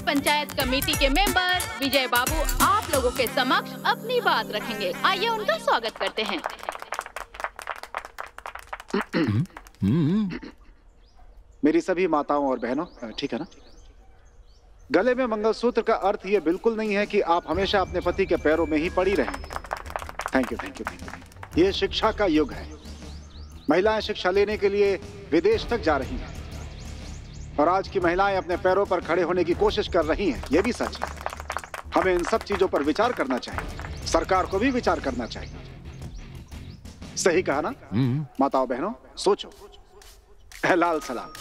Panchayat committee के member विजय बाबू आप लोगों के समक्ष अपनी बात रखेंगे। आइए उनका स्वागत करते हैं। मेरी सभी माताओं और बहनों, ठीक है ना? गले में मंगलसूत्र का अर्थ ये बिल्कुल नहीं है कि आप हमेशा अपने पति के पैरों में ही पड़ी रहें। Thank you, thank you, thank you. ये शिक्षा का युग है। महिलाएं शिक्षा लेने के लिए विदेश तक जा रही हैं और आज की महिलाएं अपने पैरों पर खड़े होने की कोशिश कर रही हैं। यह भी सच है। हमें इन सब चीजों पर विचार करना चाहिए। सरकार को भी विचार करना चाहिए। सही कहा ना? माताओं बहनों, सोचो। लाल सलाम।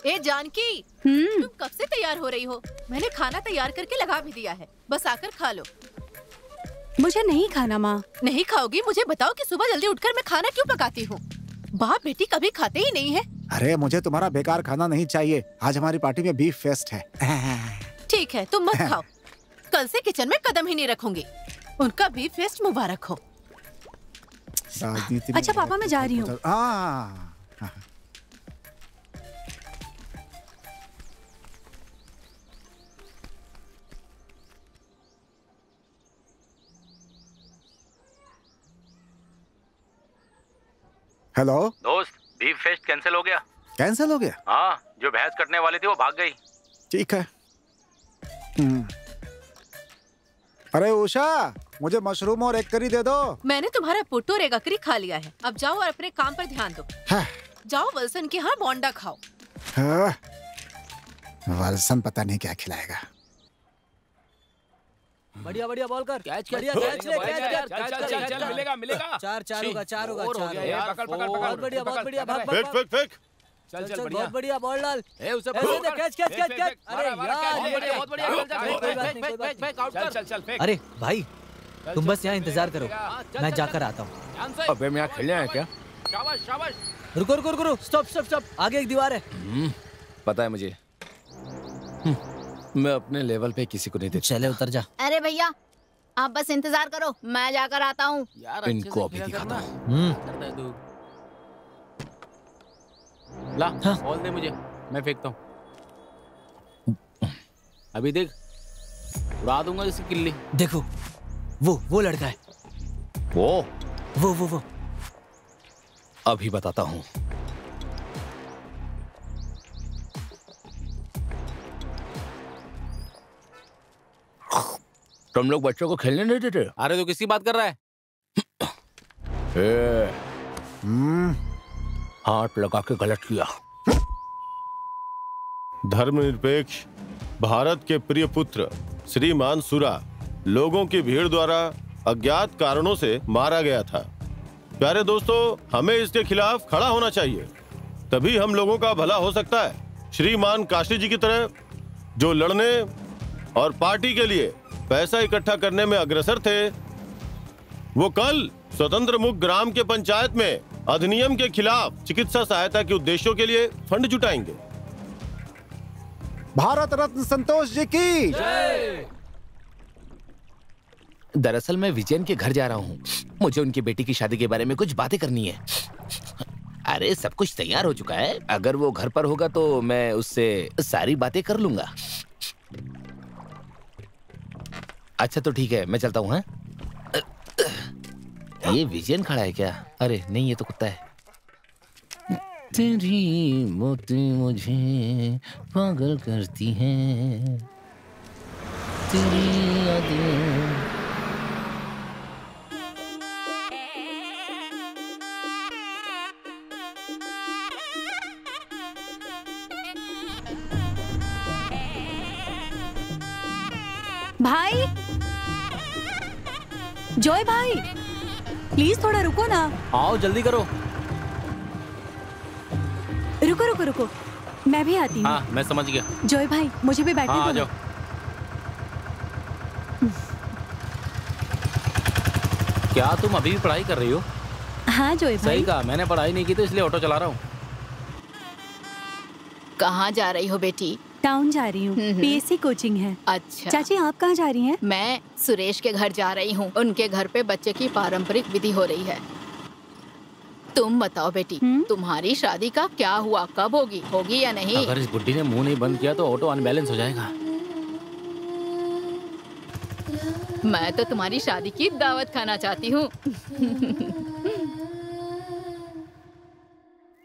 ए जानकी, तुम कब से तैयार हो रही हो? मैंने खाना तैयार करके लगा भी दिया है, बस आकर खा लो। मुझे नहीं खाना माँ। नहीं खाओगी? मुझे बताओ कि सुबह जल्दी उठकर मैं खाना क्यों पकाती हूँ? बाप बेटी कभी खाते ही नहीं है। अरे मुझे तुम्हारा बेकार खाना नहीं चाहिए। आज हमारी पार्टी में बीफ फेस्ट है। ठीक है, तुम मत खाओ। कल से किचन में कदम ही नहीं रखूंगी। उनका बीफ फेस्ट मुबारक हो। अच्छा पापा, मैं जा रही हूँ। हेलो दोस्त, बीफ फेस्ट कैंसिल हो गया। कैंसिल हो गया? हाँ, जो भैंस कटने वाली थी वो भाग गई। ठीक है। अरे उषा, मुझे मशरूम और एग करी दे दो। मैंने तुम्हारा पुट्टू और एग करी खा लिया है। अब जाओ और अपने काम पर ध्यान दो। जाओ वल्सन के यहाँ बोंडा खाओ। वल्सन पता नहीं क्या खिलाएगा। बढ़िया बढ़िया बॉल कर। कैच बढ़िया, कैच ले, कैच चल मिलेगा मिलेगा। चार होगा, चार होगा। पकड़ पकड़ पकड़। बहुत बढ़िया, बहुत बढ़िया। भाग भाग भाग। फेंक चल चल, बहुत बढ़िया बॉल डाल। ए उसे कैच कैच कैच कैच। अरे यार, बहुत बढ़िया। फेंक आउट कर। चल चल फेंक। अरे भाई, तुम बस यहाँ इंतजार करो, मैं जाकर आता हूँ। अबे मैं यहाँ खेलने आया क्या? शाबाश शाबाश। रुको रुको रुको, स्टॉप स्टॉप स्टॉप। आगे एक दीवार है। पता है मुझे। मैं अपने लेवल पे किसी को नहीं देखता। चले उतर जा। अरे भैया, आप बस इंतजार करो, मैं जाकर आता हूँ। इनको अभी दिखाता हूँ। ला बॉल दे मुझे, मैं फेंकता हूँ। अभी देख, उड़ा दूंगा जैसे किल्ली। देखो, वो लड़का है। वो अभी बताता हूँ। तुम लोग बच्चों को खेलने नहीं देते? अरे तो किसकी बात कर रहा है? हाथ लगा के गलत किया। धर्मनिरपेक्ष भारत के प्रिय पुत्र श्रीमान सुरा लोगों की भीड़ द्वारा अज्ञात कारणों से मारा गया था। प्यारे दोस्तों, हमें इसके खिलाफ खड़ा होना चाहिए, तभी हम लोगों का भला हो सकता है। श्रीमान काशी जी की तरह जो लड़ने और पार्टी के लिए पैसा इकट्ठा करने में अग्रसर थे, वो कल स्वतंत्र मुक्त ग्राम के पंचायत में अधिनियम के खिलाफ चिकित्सा सहायता के उद्देश्यों के लिए फंड जुटाएंगे। भारत रत्न संतोष जी की जय। दरअसल मैं विजयन के घर जा रहा हूँ। मुझे उनकी बेटी की शादी के बारे में कुछ बातें करनी है। अरे सब कुछ तैयार हो चुका है। अगर वो घर पर होगा तो मैं उससे सारी बातें कर लूंगा। अच्छा तो ठीक है, मैं चलता हूँ। ये विजयन खड़ा है क्या? अरे नहीं, ये तो कुत्ता है। तेरी मोती मुझे पागल करती हैं, तेरी यादें। भाई, जॉय भाई, प्लीज थोड़ा रुको ना। आओ जल्दी करो। रुको रुको रुको, मैं भी आती हूँ। हाँ मैं समझ गया। जॉय भाई, मुझे भी बैठने दो। जाओ। क्या तुम अभी भी पढ़ाई कर रही हो? हाँ जॉय भाई। सही कहा, मैंने पढ़ाई नहीं की तो इसलिए ऑटो चला रहा हूँ। कहाँ जा रही हो बेटी? टाउन जा रही हूँ, पीएससी कोचिंग है। अच्छा चाची, आप कहाँ जा रही हैं? मैं सुरेश के घर जा रही हूँ। उनके घर पे बच्चे की पारंपरिक विधि हो रही है। तुम बताओ बेटी, तुम्हारी शादी का क्या हुआ, कब होगी, होगी या नहीं? अगर इस बुड्ढी ने मुंह नहीं बंद किया तो ऑटो अनबैलेंस हो जाएगा। मैं तो तुम्हारी शादी की दावत खाना चाहती हूँ।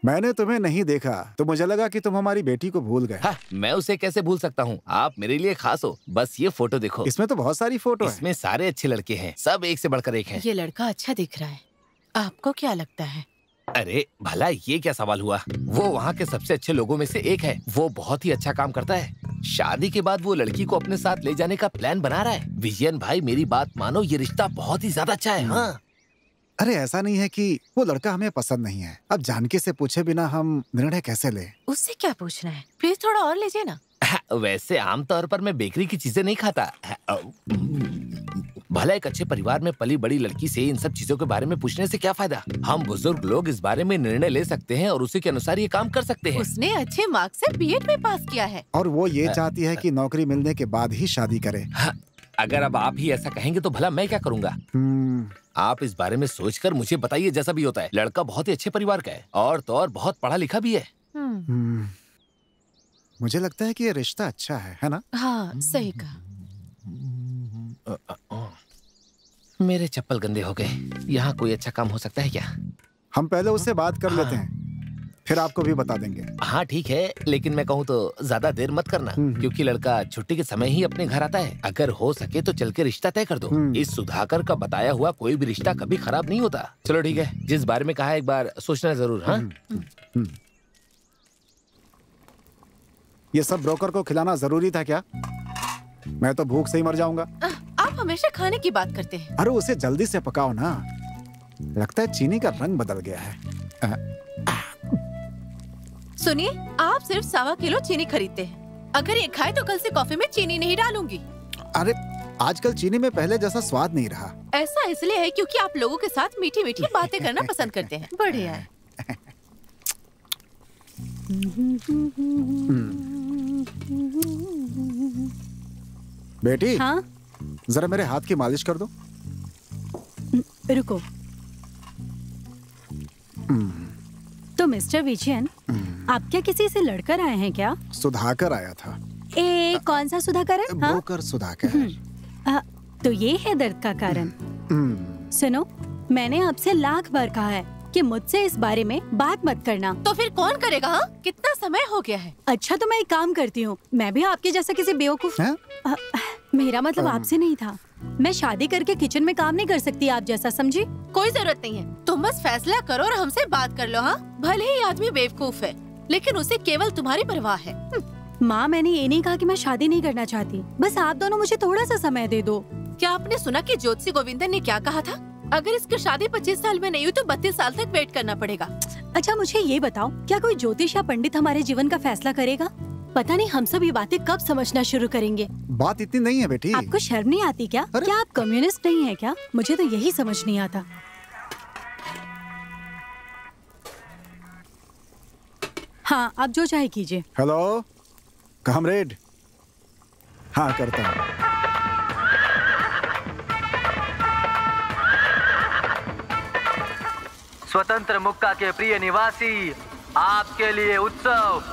मैंने तुम्हें नहीं देखा तो मुझे लगा कि तुम हमारी बेटी को भूल गए। हाँ, मैं उसे कैसे भूल सकता हूँ? आप मेरे लिए खास हो। बस ये फोटो देखो। इसमें तो बहुत सारी फोटो इसमें सारे अच्छे लड़के हैं, सब एक से बढ़कर एक हैं। ये लड़का अच्छा दिख रहा है, आपको क्या लगता है? अरे भला ये क्या सवाल हुआ? वो वहाँ के सबसे अच्छे लोगों में से एक है। वो बहुत ही अच्छा काम करता है। शादी के बाद वो लड़की को अपने साथ ले जाने का प्लान बना रहा है। विजयन भाई मेरी बात मानो, ये रिश्ता बहुत ही ज्यादा अच्छा है। हाँ। अरे ऐसा नहीं है कि वो लड़का हमें पसंद नहीं है। अब जानकी से पूछे बिना हम निर्णय कैसे ले? उससे क्या पूछना है, प्लीज थोड़ा और लीजिए ना। वैसे आमतौर पर मैं बेकरी की चीजें नहीं खाता। भला एक अच्छे परिवार में पली बड़ी लड़की से इन सब चीजों के बारे में पूछने से क्या फायदा? हम बुजुर्ग लोग इस बारे में निर्णय ले सकते हैं और उसी के अनुसार ये काम कर सकते हैं। उसने अच्छे मार्क्स से बीएड में पास किया है और वो ये चाहती है कि नौकरी मिलने के बाद ही शादी करे। हाँ, अगर अब आप ही ऐसा कहेंगे तो भला मैं क्या करूँगा? आप इस बारे में सोचकर मुझे बताइए। जैसा भी होता है, लड़का बहुत ही अच्छे परिवार का है और तो और बहुत पढ़ा लिखा भी है। मुझे लगता है कि ये रिश्ता अच्छा है ना? हाँ, सही कहा। मेरे चप्पल गंदे हो गए। यहाँ कोई अच्छा काम हो सकता है क्या? हम पहले उससे बात कर लेते हैं, फिर आपको भी बता देंगे। हाँ ठीक है, लेकिन मैं कहूँ तो ज्यादा देर मत करना, क्योंकि लड़का छुट्टी के समय ही अपने घर आता है। अगर हो सके तो चल के रिश्ता तय कर दो। इस सुधाकर का बताया हुआ कोई भी रिश्ता कभी खराब नहीं होता। चलो ठीक है, जिस बारे में कहा एक बार सोचना जरूर। हाँ, ये सब ब्रोकर को खिलाना जरूरी था क्या? मैं तो भूख से ही मर जाऊंगा। आप हमेशा खाने की बात करते हैं। अरे उसे जल्दी से पकाओ ना। लगता है चीनी का रंग बदल गया है। सुनिए, आप सिर्फ 1.25 किलो चीनी खरीदते हैं। अगर ये खाए तो कल से कॉफी में चीनी नहीं डालूंगी। अरे आजकल चीनी में पहले जैसा स्वाद नहीं रहा। ऐसा इसलिए है क्योंकि आप लोगों के साथ मीठी मीठी बातें करना पसंद करते हैं। बढ़िया है। बेटी, हाँ? जरा मेरे हाथ की मालिश कर दो। रुको। तो मिस्टर विजयन, आप क्या किसी से लड़कर आए हैं क्या? सुधाकर आया था। कौन सा सुधाकर है? ब्रोकर सुधाकर। तो ये है दर्द का कारण। सुनो, मैंने आपसे लाख बार कहा है कि मुझसे इस बारे में बात मत करना। तो फिर कौन करेगा? हाँ, कितना समय हो गया है। अच्छा तो मैं एक काम करती हूँ, मैं भी आपके जैसा किसी बेवकूफ। मेरा मतलब आपसे नहीं था। मैं शादी करके किचन में काम नहीं कर सकती आप जैसा, समझी? कोई जरूरत नहीं है, तुम बस फैसला करो और हमसे बात कर लो। हाँ, भले ही आदमी बेवकूफ है, लेकिन उसे केवल तुम्हारी परवाह है। माँ, मैंने ये नहीं कहा कि मैं शादी नहीं करना चाहती, बस आप दोनों मुझे थोड़ा सा समय दे दो। क्या आपने सुना कि ज्योतिषी गोविंदन ने क्या कहा था? अगर इसकी शादी 25 साल में नहीं हुई तो 32 साल तक वेट करना पड़ेगा। अच्छा मुझे ये बताओ, क्या कोई ज्योतिष या पंडित हमारे जीवन का फैसला करेगा? पता नहीं हम सब ये बातें कब समझना शुरू करेंगे। बात इतनी नहीं है बेटी। आपको शर्म नहीं आती क्या? क्या आप कम्युनिस्ट नहीं है क्या? मुझे तो यही समझ नहीं आता। हाँ, आप जो चाहे कीजिए। Hello comrade. हाँ करता हूँ। स्वतंत्र मुक्का के प्रिय निवासी, आपके लिए उत्सव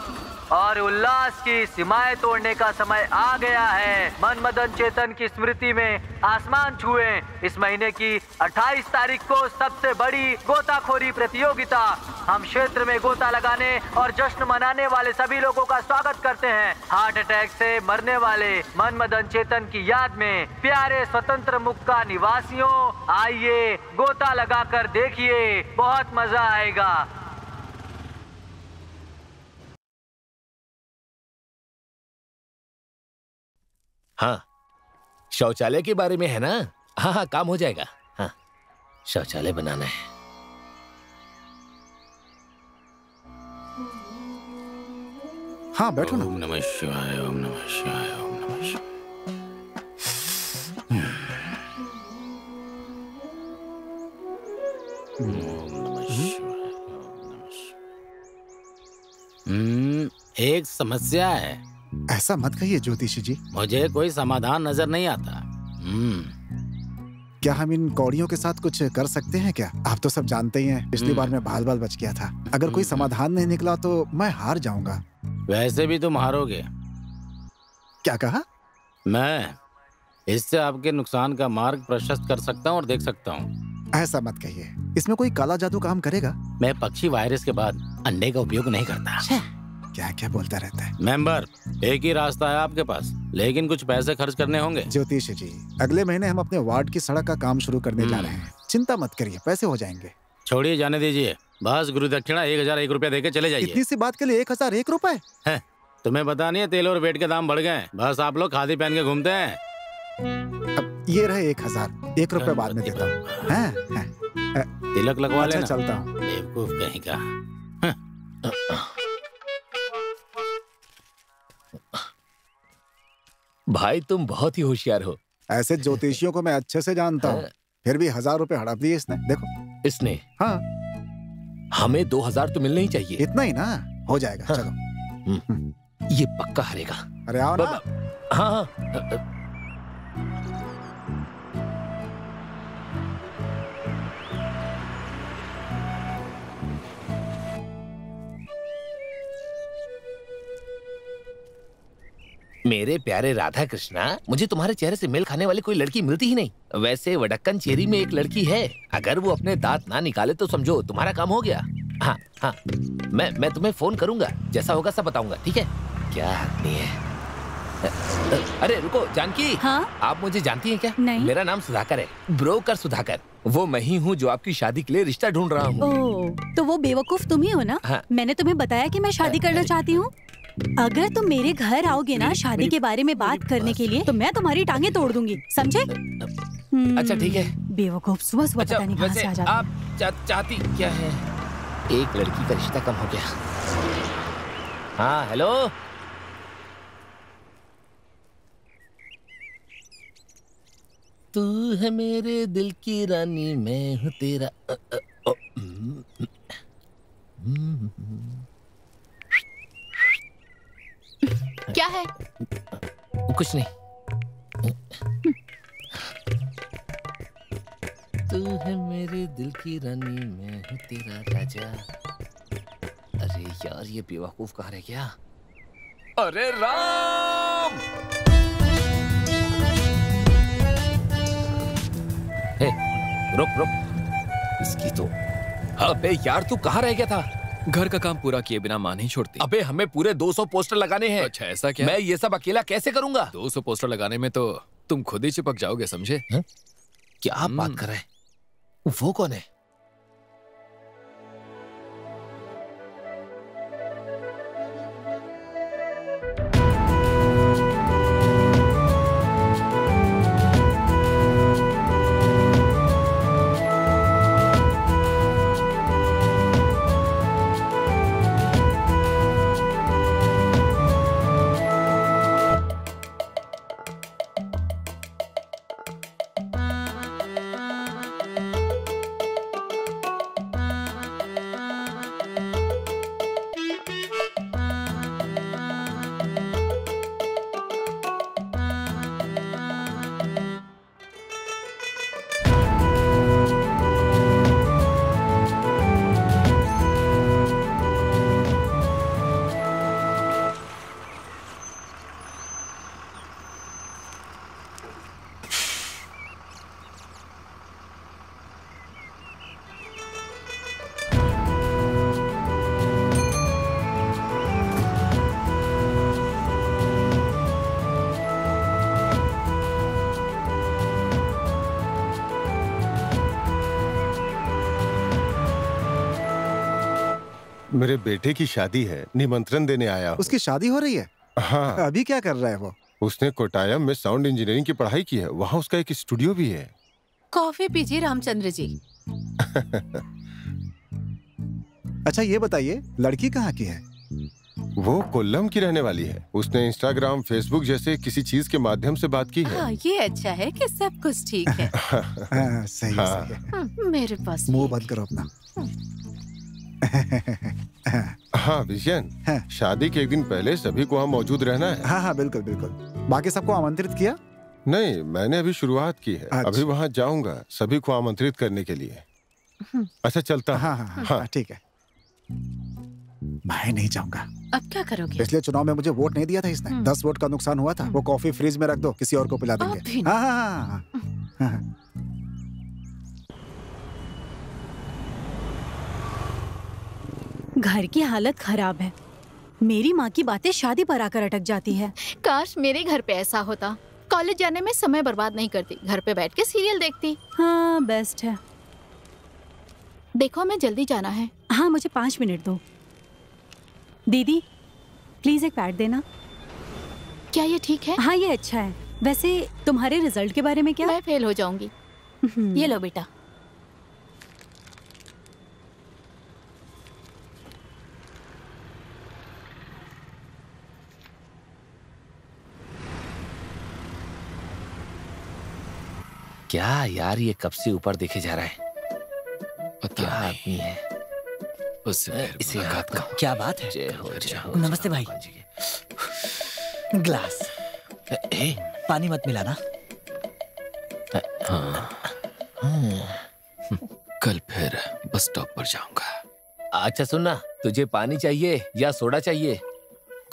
और उल्लास की सीमाएं तोड़ने का समय आ गया है। मन मदन चेतन की स्मृति में आसमान छुए। इस महीने की 28 तारीख को सबसे बड़ी गोताखोरी प्रतियोगिता। हम क्षेत्र में गोता लगाने और जश्न मनाने वाले सभी लोगों का स्वागत करते हैं। हार्ट अटैक से मरने वाले मन मदन चेतन की याद में प्यारे स्वतंत्र मुक्का निवासियों, आइए गोता लगाकर देखिए, बहुत मजा आएगा। हाँ, शौचालय के बारे में है ना? हाँ हाँ, काम हो जाएगा। हाँ, शौचालय बनाना है। हाँ बैठो ना। ओम नमः शिवाय, ओम नमः शिवाय, ओम नमः शिवाय। एक समस्या है। ऐसा मत कहिए ज्योतिषी जी। मुझे कोई समाधान नजर नहीं आता। क्या हम इन कौड़ियों के साथ कुछ कर सकते हैं क्या? आप तो सब जानते ही हैं, पिछली बार मैं बाल बच गया था। अगर कोई समाधान नहीं निकला तो मैं हार जाऊंगा। वैसे भी तुम हारोगे। क्या कहा? मैं इससे आपके नुकसान का मार्ग प्रशस्त कर सकता हूँ और देख सकता हूँ। ऐसा मत कहिए, इसमें कोई काला जादू काम करेगा? मैं पक्षी वायरस के बाद अंडे का उपयोग नहीं करता। क्या क्या बोलता रहता है। मेंबर, एक ही रास्ता है आपके पास, लेकिन कुछ पैसे खर्च करने होंगे। ज्योतिष जी, अगले महीने हम अपने वार्ड की सड़क का काम शुरू करने जा रहे हैं। चिंता मत करिए, पैसे हो जाएंगे। छोड़िए, जाने दीजिए। बस गुरु दक्षिणा 1001 रुपया देके चले जाइए। इतनी सी बात के लिए 1001 रुपए? तुम्हें पता नहीं है तेल और वेट के दाम बढ़ गए। बस आप लोग खादी पहन के घूमते हैं। अब ये रहे 1000, 1 रुपए बाद में देता हूँ। तिलक लगवा लेना। चलता हूँ। बेवकूफ कहीं का। भाई तुम बहुत ही होशियार हो। ऐसे ज्योतिषियों को मैं अच्छे से जानता हूँ, फिर भी 1000 रुपए हड़प दिए इसने। देखो। इसने? हाँ। हमें 2000 तो मिलने ही चाहिए। इतना ही ना, हो जाएगा। हाँ। चलो। ये पक्का हारेगा। अरे आओ ना। हाँ। मेरे प्यारे राधा कृष्णा, मुझे तुम्हारे चेहरे से मेल खाने वाली कोई लड़की मिलती ही नहीं। वैसे वडक्कन चेरी में एक लड़की है, अगर वो अपने दांत ना निकाले तो समझो तुम्हारा काम हो गया। हाँ हाँ, मैं तुम्हें फोन करूंगा, जैसा होगा सब बताऊंगा, ठीक है? क्या आदमी है। अरे रुको जानकी। हाँ? आप मुझे जानती हैं क्या? नहीं। मेरा नाम सुधाकर है, ब्रोकर सुधाकर। वो मैं ही हूँ जो आपकी शादी के लिए रिश्ता ढूंढ रहा हूँ। ओह, तो वो बेवकूफ तुम ही हो ना? हाँ। मैंने तुम्हें बताया कि मैं शादी करना चाहती हूँ। अगर तुम मेरे घर आओगे ना शादी के बारे में बात करने के लिए, तो मैं तुम्हारी टांगे तोड़ दूंगी, समझे? अच्छा ठीक है। बेवकूफ, सुबह सुबह पता नहीं कहाँ से आ जाते। आप चाहती क्या है? एक लड़की का रिश्ता कम हो गया। हाँ हेलो। तू है मेरे दिल की रानी, मैं हूँ तेरा। क्या है? कुछ नहीं। तू है मेरे दिल की रानी, मैं हूँ तेरा राजा। अरे यार, ये बेवकूफ कहाँ रह गया? अरे राम! हे, रुक। इसकी तो। अबे यार, तू कहाँ रह गया था? घर का काम पूरा किए बिना मां नहीं छोड़ती। अबे हमें पूरे 200 पोस्टर लगाने हैं। अच्छा ऐसा क्या? मैं ये सब अकेला कैसे करूंगा? 200 पोस्टर लगाने में तो तुम खुद ही चिपक जाओगे, समझे? क्या आप बात कर रहे हैं? वो कौन है? मेरे बेटे की शादी है, निमंत्रण देने आया हूँ। उसकी शादी हो रही है? हाँ। अभी क्या कर रहा है वो? उसने कोटायम में साउंड इंजीनियरिंग की पढ़ाई की है, वहाँ उसका एक स्टूडियो भी है। कॉफी पीजिए रामचंद्र जी। अच्छा ये बताइए, लड़की कहाँ की है? वो कोल्लम की रहने वाली है। उसने इंस्टाग्राम, फेसबुक जैसे किसी चीज के माध्यम से बात की है। हाँ, ये अच्छा है कि सब कुछ ठीक है। सही है। मेरे पास मुंह बंद करो अपना। हाँ विजयन, शादी के एक दिन पहले सभी को वहाँ मौजूद रहना है। हाँ बिल्कुल। बाकी सबको आमंत्रित किया? नहीं, मैंने अभी शुरुआत की है। अच्छा। अभी वहाँ जाऊंगा सभी को आमंत्रित करने के लिए। अच्छा चलता। हाँ, ठीक है। मैं नहीं जाऊंगा। अब क्या करोगे? पिछले चुनाव में मुझे वोट नहीं दिया था इसने। 10 वोट का नुकसान हुआ था। वो कॉफी फ्रिज में रख दो, किसी और को पिला देंगे। हाँ। घर की हालत खराब है। मेरी माँ की बातें शादी पर आकर अटक जाती है। काश मेरे घर पे ऐसा होता। कॉलेज जाने में समय बर्बाद नहीं करती, घर पे बैठ के सीरियल देखती। हाँ, बेस्ट है। देखो, मैं जल्दी जाना है। हाँ, मुझे 5 मिनट दो। दीदी, प्लीज एक पैड देना। क्या ये ठीक है? हाँ, ये अच्छा है। वैसे तुम्हारे रिजल्ट के बारे में क्या? मैं फेल हो जाऊंगी। ये लो बेटा। क्या यार, ये कब से ऊपर देखे जा रहा है। क्या आदमी है। इसे हाथ का क्या बात है? जय हो, जय हो। नमस्ते भाई। ग्लास पानी मत मिलाना। कल फिर बस स्टॉप पर जाऊंगा। अच्छा सुनना, तुझे पानी चाहिए या सोडा चाहिए?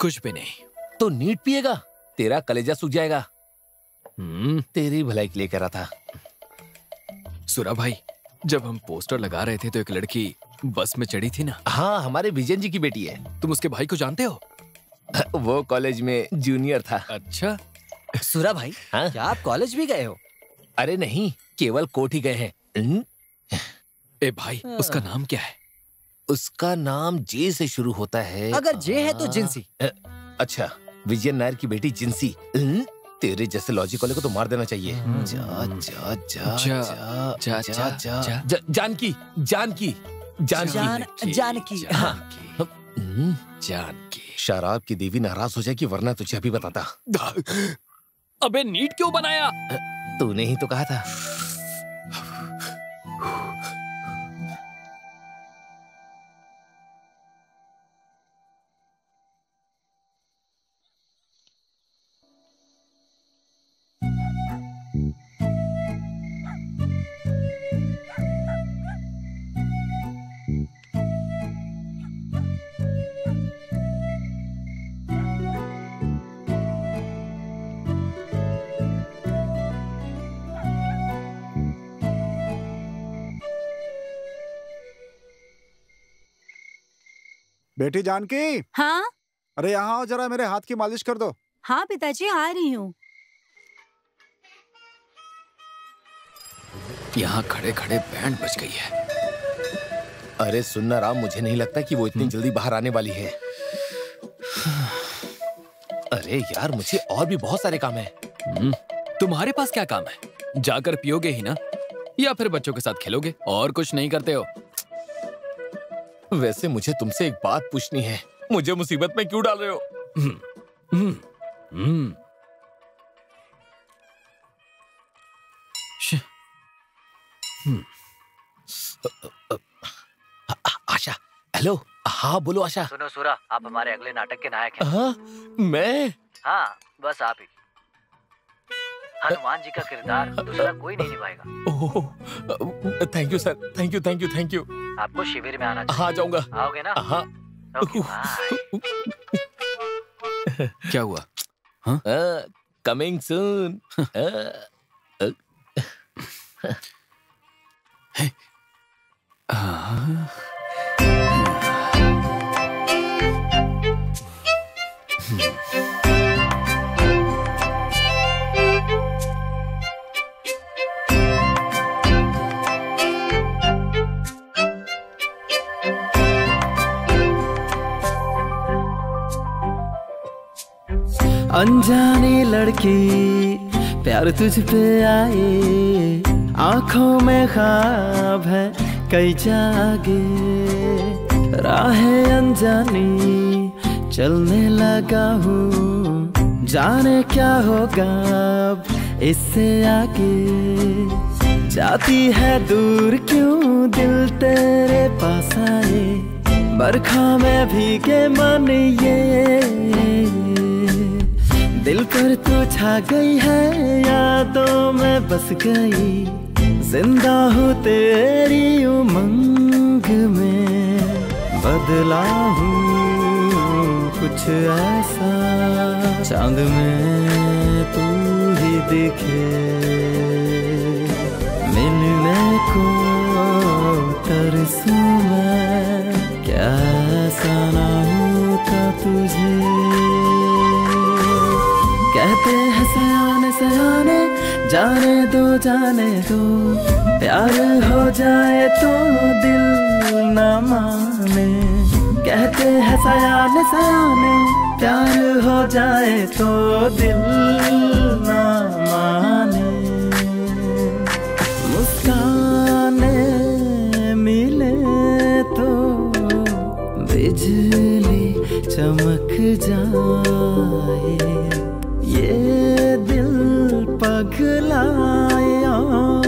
कुछ भी नहीं। तो नीट पिएगा, तेरा कलेजा सूख जाएगा। तेरी भलाई के लिए कह रहा था। सुरा भाई, जब हम पोस्टर लगा रहे थे तो एक लड़की बस में चढ़ी थी ना। हाँ, हमारे विजयन जी की बेटी है। तुम उसके भाई को जानते हो? वो कॉलेज में जूनियर था। अच्छा। सुरा भाई, हाँ? क्या आप कॉलेज भी गए हो? अरे नहीं, केवल कोर्ट ही गए हैं। ए भाई, उसका नाम क्या है? उसका नाम जे से शुरू होता है। अगर जे है तो जिंसी। अच्छा, विजय नायर की बेटी जिंसी। तेरे जैसे लॉजिक वाले को तो मार देना चाहिए। जा जा जा जा जा जा जा जानकी जानकी जानकी जानकी। हाँ, जानकी। शराब की देवी नाराज हो जाएगी, वरना तुझे अभी बताता। अबे नीट क्यों बनाया? तूने ही तो कहा था। बेटी जानकी। हाँ? अरे यहाँ आओ, जरा मेरे हाथ की मालिश कर दो। हाँ पिताजी, आ रही हूँ। यहाँ खड़े खड़े बैंड बज गई है। अरे सुनना राम, मुझे नहीं लगता कि वो इतनी जल्दी बाहर आने वाली है। अरे यार, मुझे और भी बहुत सारे काम हैं। तुम्हारे पास क्या काम है? जाकर पियोगे ही ना, या फिर बच्चों के साथ खेलोगे? और कुछ नहीं करते हो? वैसे मुझे तुमसे एक बात पूछनी है, मुझे मुसीबत में क्यों डाल रहे हो? आशा, हेलो। हाँ बोलो आशा। सुनो सुरा, आप हमारे अगले नाटक के नायक हैं। हाँ, मैं? हाँ, बस आप ही। हनुमान जी का किरदार दूसरा कोई नहीं निभाएगा। Oh, thank you sir, thank you thank you thank you. आपको शिविर में आना चाहिए। हाँ जाऊंगा। आओगे ना? हाँ। Okay, bye. क्या हुआ? Coming soon. अनजानी लड़की प्यार तुझ पे आए, आंखों में ख्वाब है कई जागे, राहें अनजानी चलने लगा हूँ, जाने क्या होगा अब इससे आगे, जाती है दूर क्यों दिल तेरे पास आए, बरखा में भीगे मन ये दिल पर पर तू छा गई है, यादों में बस गई, जिंदा हूँ तेरी उमंग में, बदला हूँ कुछ ऐसा, चांद में तू ही दिखे, मिलने को तरसूं मैं, क्या ऐसा ना होता तुझे। कहते हैं सयाने सयाने, जाने दो प्यार हो जाए तो दिल न माने। कहते हैं सयाने सयाने, प्यार हो जाए तो दिल न माने। मुस्काने मिले तो बिजली चमक जाए, ये दिल पगलाए और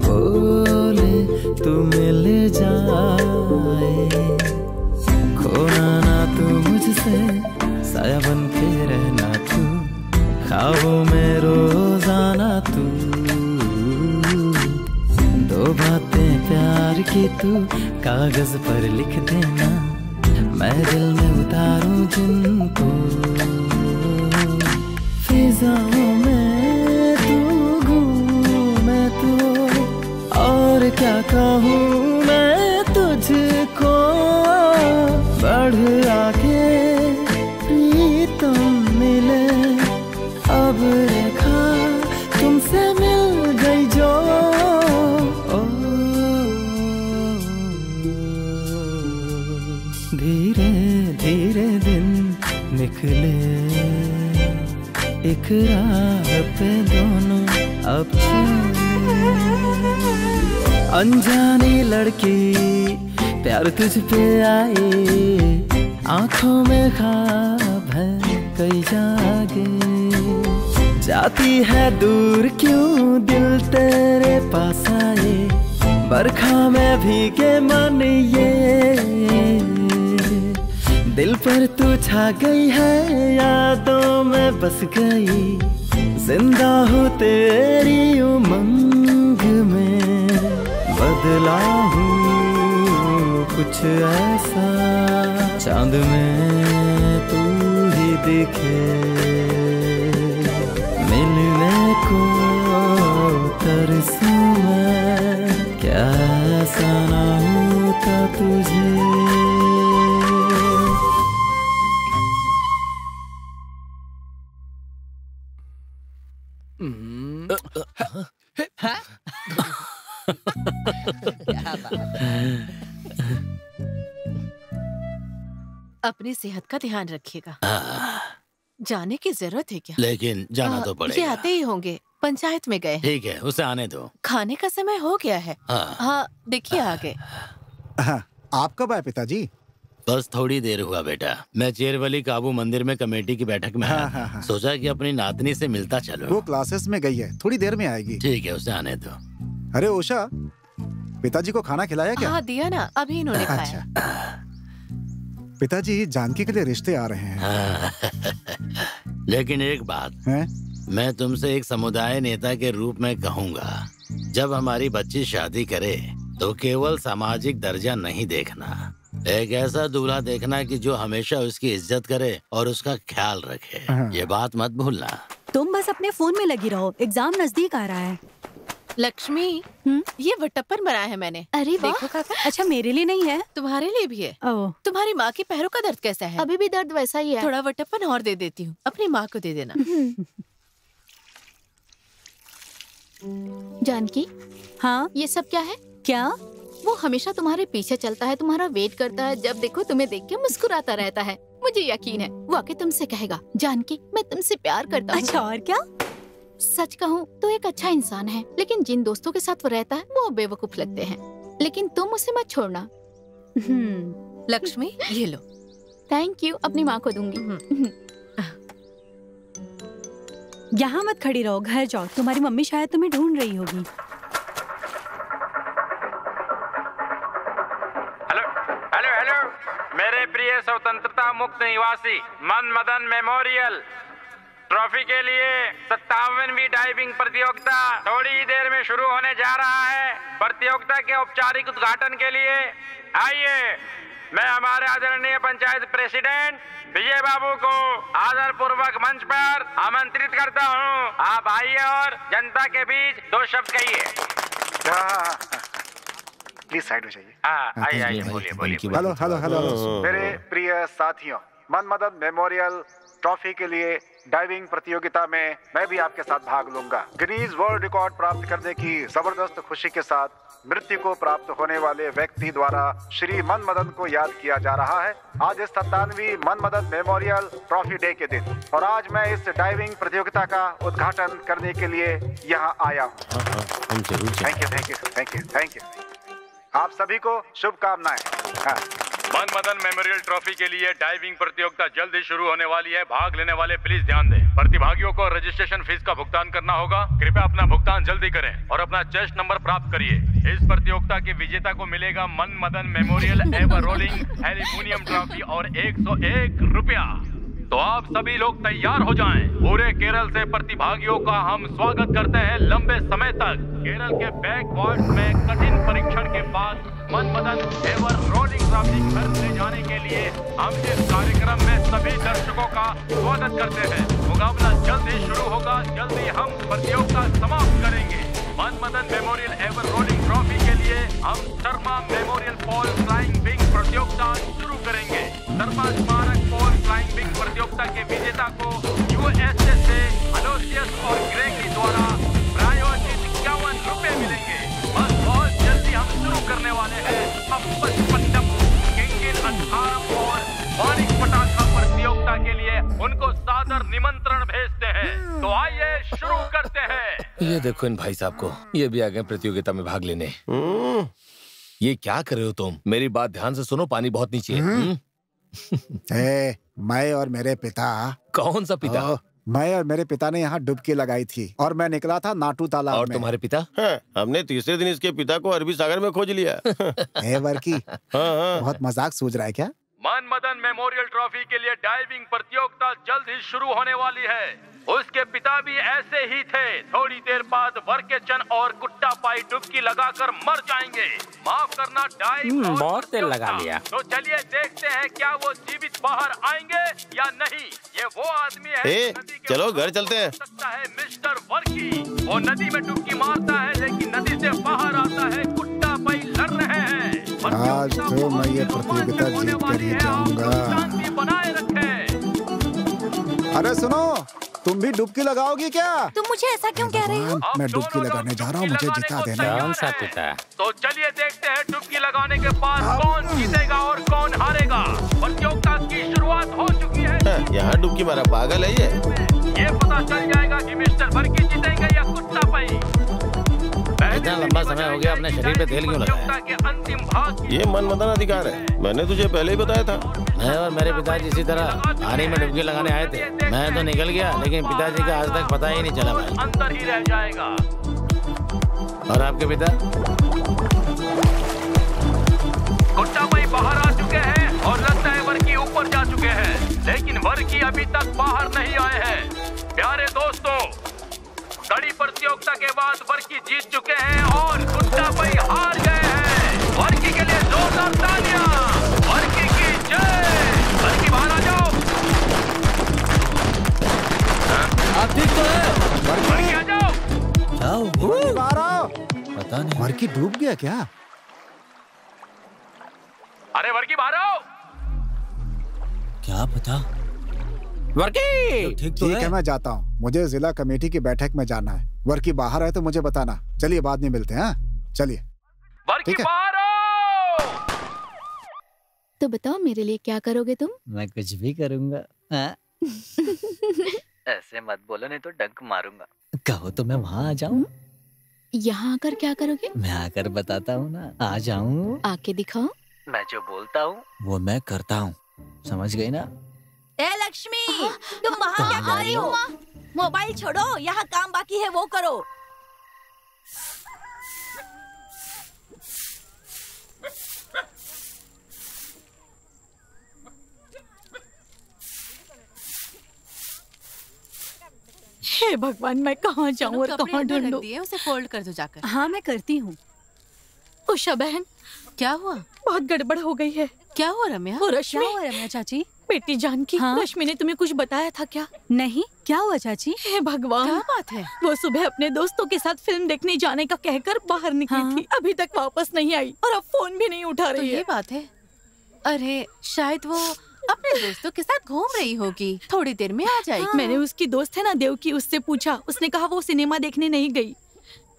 बोले तू मिल जाए। खोना ना तू मुझसे, साया बन के रहना तू, ख्वाबों में रोजाना तू। दो बातें प्यार की तू कागज पर लिख देना, मैं दिल में उतारूं जिनको। फिजाओं में तू घूमे तो, और क्या कहूँ मैं तुझको। बढ़ आके प्रीतम मिले, अब रेखा तुमसे मिल गई जो। धीरे धीरे दिन निकले, एक राह पे दोनों अब चले। अनजानी लड़की प्यार तुझ पे आए, आंखों में ख्वाब है कई जागे। जाती है दूर क्यों दिल तेरे पास आए, बरखा में भीगे मन ये। दिल पर तू छा गई है, यादों में बस गई, जिंदा हूँ तेरी उमंग में। बदला हूँ कुछ ऐसा, चांद में तू ही दिखे, मिलने को तरसूं मैं, क्या ऐसा ना होता तुझे। अपनी सेहत का ध्यान रखिएगा। जाने की जरूरत है क्या? लेकिन जाना तो पड़ेगा। ये आते ही होंगे, पंचायत में गए। ठीक है, उसे आने दो। खाने का समय हो गया है। हाँ देखिए आ गए। आप कब आए पिताजी? बस थोड़ी देर हुआ बेटा। मैं चेरवली काबू मंदिर में कमेटी की बैठक में आया। सोचा कि अपनी नातनी से मिलता चलो। वो क्लासेस में गई है, थोड़ी देर में आएगी। ठीक है, उसे आने दो। अरे उषा, पिताजी को खाना खिलाया क्या? हाँ दिया ना, अभी इन्होंने खाया। पिताजी जानकी के लिए रिश्ते आ रहे हैं। लेकिन एक बात है? मैं तुमसे एक समुदाय नेता के रूप में कहूँगा, जब हमारी बच्ची शादी करे तो केवल सामाजिक दर्जा नहीं देखना, एक ऐसा दूल्हा देखना कि जो हमेशा उसकी इज्जत करे और उसका ख्याल रखे। ये बात मत भूलना। तुम बस अपने फोन में लगी रहो, एग्जाम नजदीक आ रहा है। लक्ष्मी, ये वटप्पन बनाया है मैंने। अरे देखो काका। अच्छा मेरे लिए नहीं है? तुम्हारे लिए भी है। तुम्हारी माँ के पैरों का दर्द कैसा है? अभी भी दर्द वैसा ही है। थोड़ा वटप्पन और दे देती हूँ, अपनी माँ को दे देना। जानकी, हाँ ये सब क्या है? क्या? वो हमेशा तुम्हारे पीछे चलता है, तुम्हारा वेट करता है, जब देखो तुम्हें देख के मुस्कुराता रहता है। मुझे यकीन है वो आके तुमसे कहेगा, जानकी मैं तुमसे प्यार करता हूँ। अच्छा और क्या? सच कहूँ तो एक अच्छा इंसान है, लेकिन जिन दोस्तों के साथ वो रहता है वो बेवकूफ लगते हैं। लेकिन तुम उसे मत छोड़ना। लक्ष्मी ये लो। थैंक यू, अपनी माँ को दूंगी। यहाँ मत खड़ी रहो, घर जाओ, तुम्हारी मम्मी शायद तुम्हें ढूंढ रही होगी। मेरे प्रिय स्वतंत्रता मुक्त निवासी मन मदन मेमोरियल ट्रॉफी के लिए 57वीं डाइविंग प्रतियोगिता थोड़ी ही देर में शुरू होने जा रहा है। प्रतियोगिता के औपचारिक उद्घाटन के लिए आइए मैं हमारे आदरणीय पंचायत प्रेसिडेंट विजय बाबू को आदर पूर्वक मंच पर आमंत्रित करता हूँ। आप आइए और जनता के बीच 2 शब्द कहिए। प्लीज साइड हो जाइए। आइए आइए, बोलिए बोलिए। हेलो हेलो हेलो मेरे प्रिय साथियों, मनमदन मेमोरियल ट्रॉफी के लिए डाइविंग प्रतियोगिता में मैं भी आपके साथ भाग लूंगा। गिनीज वर्ल्ड रिकॉर्ड प्राप्त करने की जबरदस्त खुशी के साथ मृत्यु को प्राप्त होने वाले व्यक्ति द्वारा श्री मनमदन को याद किया जा रहा है। आज इस 57वीं मनमदन मेमोरियल ट्रॉफी डे के दिन, और आज मैं इस डाइविंग प्रतियोगिता का उद्घाटन करने के लिए यहाँ आया हूँ। Thank you thank you thank you thank you. आप सभी को शुभकामनाएं। मनमदन मेमोरियल ट्रॉफी के लिए डाइविंग प्रतियोगिता जल्द ही शुरू होने वाली है। भाग लेने वाले प्लीज ध्यान दें। प्रतिभागियों को रजिस्ट्रेशन फीस का भुगतान करना होगा। कृपया अपना भुगतान जल्दी करें और अपना चेस्ट नंबर प्राप्त करिए। इस प्रतियोगिता के विजेता को मिलेगा Manmadan memorial ever rolling aluminium trophy और 101 रुपया। तो आप सभी लोग तैयार हो जाएं। पूरे केरल से प्रतिभागियों का हम स्वागत करते हैं लंबे समय तक। केरल के बैकवार्ड्स में कठिन परीक्षण के बाद मनमदन एवर रोलिंग ट्रॉफी घर ले जाने के लिए हम इस कार्यक्रम में सभी दर्शकों का स्वागत करते हैं। मुकाबला जल्द ही शुरू होगा। जल्द ही हम प्रतियोगिता समाप्त करेंगे। मनमदन मेमोरियल एवर रोलिंग ट्रॉफी के लिए हम Sharma memorial Paul flying wing प्रतियोगिता शुरू करेंगे। शर्मा स्मारक पॉल फ्लाइंग विंग प्रतियोगिता के विजेता को यूएसए से अलोसियस और ग्रेगी द्वारा प्रायोजित 51 रुपए मिलेंगे। बस बहुत जल्दी हम शुरू करने वाले हैं। अब 55 किंगिल 18 और मानिक पटाखा प्रतियोगिता के लिए उनको सादर निमंत्रण भेजते हैं। तो आइए शुरू करते हैं। ये देखो इन भाई साहब को, ये भी आ गए प्रतियोगिता में भाग लेने। ये क्या कर रहे हो तुम? मेरी बात ध्यान से सुनो, पानी बहुत नीचे है। मैं और मेरे पिता। कौन सा पिता? मैं और मेरे पिता ने यहाँ डुबकी लगाई थी और मैं निकला था नाटू तालाब और में। तुम्हारे पिता? हमने तीसरे दिन इसके पिता को अरबी सागर में खोज लिया। वर्की बहुत मजाक सूझ रहा है क्या? मनमदन मेमोरियल ट्रॉफी के लिए डाइविंग प्रतियोगिता जल्द ही शुरू होने वाली है। उसके पिता भी ऐसे ही थे। थोड़ी देर बाद वर्केचन और कुट्टा पाई डुबकी लगाकर मर जाएंगे। माफ करना, डाइव बहुत तेल लगा लिया। तो चलिए देखते हैं क्या वो जीवित बाहर आएंगे या नहीं। ये वो आदमी है चलो घर चलते हैं। सकता है मिस्टर वर्की। वो नदी में डुबकी मारता है लेकिन नदी से बाहर आता है। कुट्टा पाई लड़ रहे हैं। आज तो मैं ये प्रतियोगिता जीत कर ही जाऊंगा। बनाए रखे। अरे सुनो, तुम भी डुबकी लगाओगी क्या? तुम मुझे ऐसा क्यों कह रहे हो? मैं डुबकी लगाने जा रहा हूँ, मुझे जिता देना। कौन सा पिता? तो चलिए देखते हैं डुबकी लगाने के बाद कौन जीतेगा और कौन हारेगा। प्रतियोगिता की शुरुआत हो चुकी है। यहाँ डुबकी मारा पागल है ये पता चल जाएगा कि मिस्टर वर्की जीतेंगे या कुत्ता पाई। इतना लंबा समय हो गया, अपने शरीर पे तेल क्यों लगाया? के अंतिम भाग ये मनमदन अधिकार है। मैंने तुझे पहले ही बताया था। मैं और मेरे पिताजी इसी तरह पानी में डुबकी लगाने आए थे। मैं तो निकल गया लेकिन पिताजी का आज तक पता ही नहीं चला भाई। अंदर ही रह जाएगा। और आपके पिता? कुट्टा भाई बाहर आ चुके हैं और लगता है वर्की ऊपर जा चुके हैं, लेकिन वर्की अभी तक बाहर नहीं आए हैं। प्यारे दोस्तों, कड़ी प्रतियोगिता के बाद वर्की जीत चुके हैं और कुट्टा भाई हार गए हैं। वर्की के लिए जोरदार तालियां। वर्की की जय। वर्की बाहर आ जाओ। आप ठीक तो है? वर्की आ जाओ। जाओ। बाहर आओ। पता नहीं वर्की डूब गया क्या? अरे वर्की बाहर आओ। क्या पता। वर्की ठीक तो है, मैं जाता हूँ। मुझे जिला कमेटी की बैठक में जाना है। वर्की बाहर है तो मुझे बताना। चलिए बाद में मिलते हैं। चलिए। वर्की बाहर आओ। तो बताओ मेरे लिए क्या करोगे तुम? मैं कुछ भी करूँगा। ऐसे मत बोलो नहीं तो डंक मारूंगा। कहो तो मैं वहाँ आ जाऊँ। यहाँ आकर क्या करोगे? मैं आकर बताता हूँ ना। आ जाऊँ। आके दिखाओ। मैं जो बोलता हूँ वो मैं करता हूँ। समझ गई ना? ए लक्ष्मी, तुम वहाँ क्या कर रही हो? मोबाइल छोड़ो, यहाँ काम बाकी है वो करो। हे भगवान, मैं कहाँ जाऊँ और कहाँ ढूंढूं? उसे फोल्ड कर दो जाकर। हाँ मैं करती हूँ। उषा बहन, क्या हुआ? बहुत गड़बड़ हो गई है। क्या हुआ रम्या? वो रश्मि। क्या हुआ रम्या चाची? बेटी जानकी, हाँ? रश्मि ने तुम्हें कुछ बताया था क्या? नहीं, क्या हुआ चाची? हे भगवान, क्या बात है? वो सुबह अपने दोस्तों के साथ फिल्म देखने जाने का कहकर बाहर निकली थी, अभी तक वापस नहीं आई और अब फोन भी नहीं उठा रही है। ये बात है? अरे शायद वो अपने दोस्तों के साथ घूम रही होगी, थोड़ी देर में आ जाएगी। मैंने उसकी दोस्त है ना देवकी, उससे पूछा, उसने कहा वो सिनेमा देखने नहीं गई।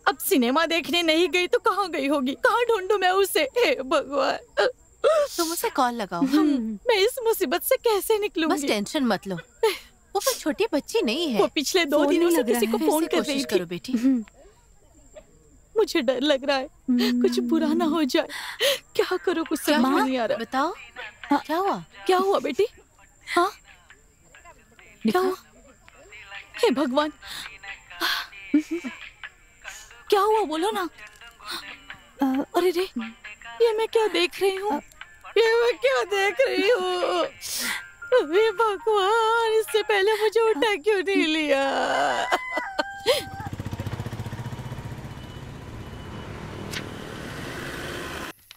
अब सिनेमा देखने नहीं गई तो कहाँ गई होगी? कहाँ ढूंढूं मैं उसे? हे भगवान, तुम उसे कॉल लगाओ। मैं इस मुसीबत से कैसे निकलूंगी? बस टेंशन मत लो, वो कोई छोटी बच्ची नहीं है। वो पिछले 2 दिनों से किसी को फोन कर रही थी। करो बेटी। मुझे डर लग रहा है कुछ बुरा ना हो जाए। क्या करो, कुछ समझ में नहीं आ रहा। बताओ क्या हुआ? क्या हुआ बेटी? हाँ क्या हुआ? हे भगवान, क्या हुआ बोलो ना। अरे रे, ये मैं क्या देख रही हूँ? ये मैं क्या देख रही हूँ? हे भगवान, इससे पहले मुझे उठा क्यों नहीं लिया?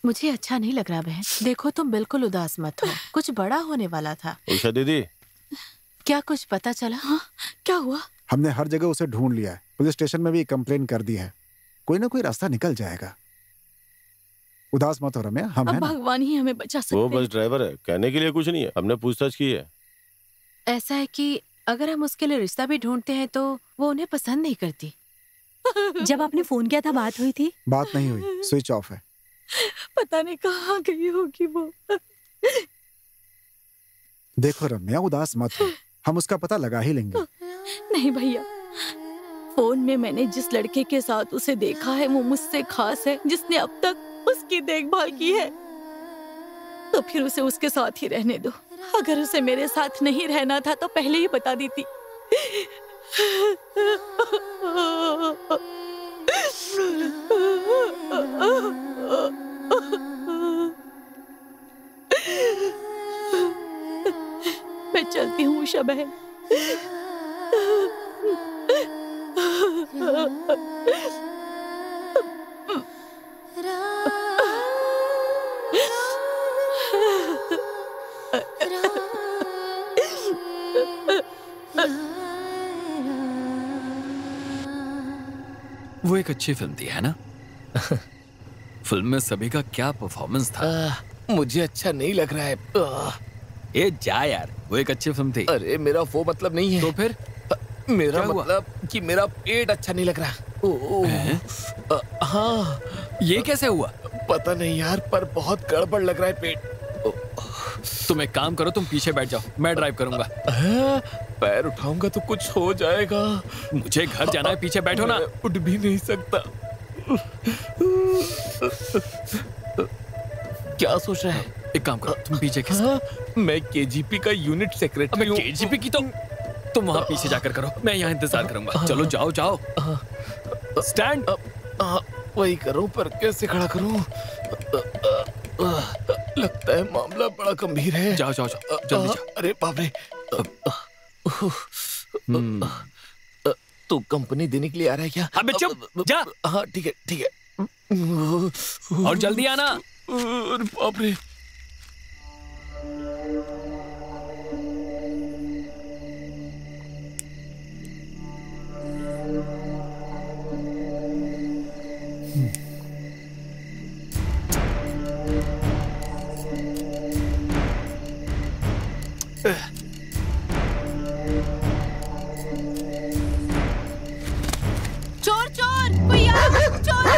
मुझे अच्छा नहीं लग रहा बहन। देखो तुम बिल्कुल उदास मत हो, कुछ बड़ा होने वाला था। उषा दीदी, क्या कुछ पता चला? हाँ, क्या हुआ? हमने हर जगह उसे ढूंढ लिया है, पुलिस स्टेशन में भी कंप्लेन कर दी है। कोई ना कोई रास्ता निकल जाएगा। उदास मत हो रम्या, हम हैं ना। भगवान ही हमें बचा सकते हैं। वो बस ड्राइवर है, कहने के लिए कुछ नहीं है। हमने पूछताछ की है। ऐसा है कि अगर हम उसके लिए रिश्ता भी ढूंढते हैं तो वो उन्हें पसंद नहीं करती। जब आपने फोन किया था बात हुई थी? बात नहीं हुई, स्विच ऑफ है। पता नहीं कहाँ गई होगी वो। देखो रम्या, उदास मत हो, हम उसका पता लगा ही लेंगे। नहीं भैया, फोन में मैंने जिस लड़के के साथ उसे देखा है वो मुझसे खास है, जिसने अब तक उसकी देखभाल की है। तो फिर उसे उसके साथ ही रहने दो। अगर उसे मेरे साथ नहीं रहना था तो पहले ही बता देती। मैं चलती हूँ उषा बहन। वो एक अच्छी फिल्म थी, है ना? फिल्म में सभी का क्या परफॉर्मेंस था। मुझे अच्छा नहीं लग रहा है। ए जा यार, वो एक अच्छी फिल्म थी। अरे मेरा वो मतलब नहीं है। तो फिर? मेरा मतलब कि मेरा पेट अच्छा नहीं लग रहा। हाँ। ये कैसे हुआ? पता नहीं यार, पर बहुत गड़बड़ लग रहा है पेट। तुम एक काम करो, तुम पीछे बैठ जाओ, मैं ड्राइव करूंगा। पैर उठाऊंगा तो कुछ हो जाएगा। मुझे घर जाना है, पीछे बैठो ना। उठ भी नहीं सकता। क्या सोच रहा है? एक काम करो, तुम पीछे खिसको। मैं केजीपी का यूनिट सेक्रेटरी हूँ। केजीपी की तो तुम वहाँ पीछे जाकर करो, मैं यहाँ इंतजार करूंगा। चलो जाओ जाओ। स्टैंड। वही करूँ, पर कैसे खड़ा करूँ? लगता है मामला बड़ा गंभीर है। जाओ जाओ जाओ, जल्दी जाओ। अरे बाप रे। तू कंपनी देने के लिए आ रहा है क्या? अबे चुप जा। हाँ ठीक है ठीक है। और जल्दी आना। अरे बाप रे। चोर चोर, कोई यहाँ चोर है।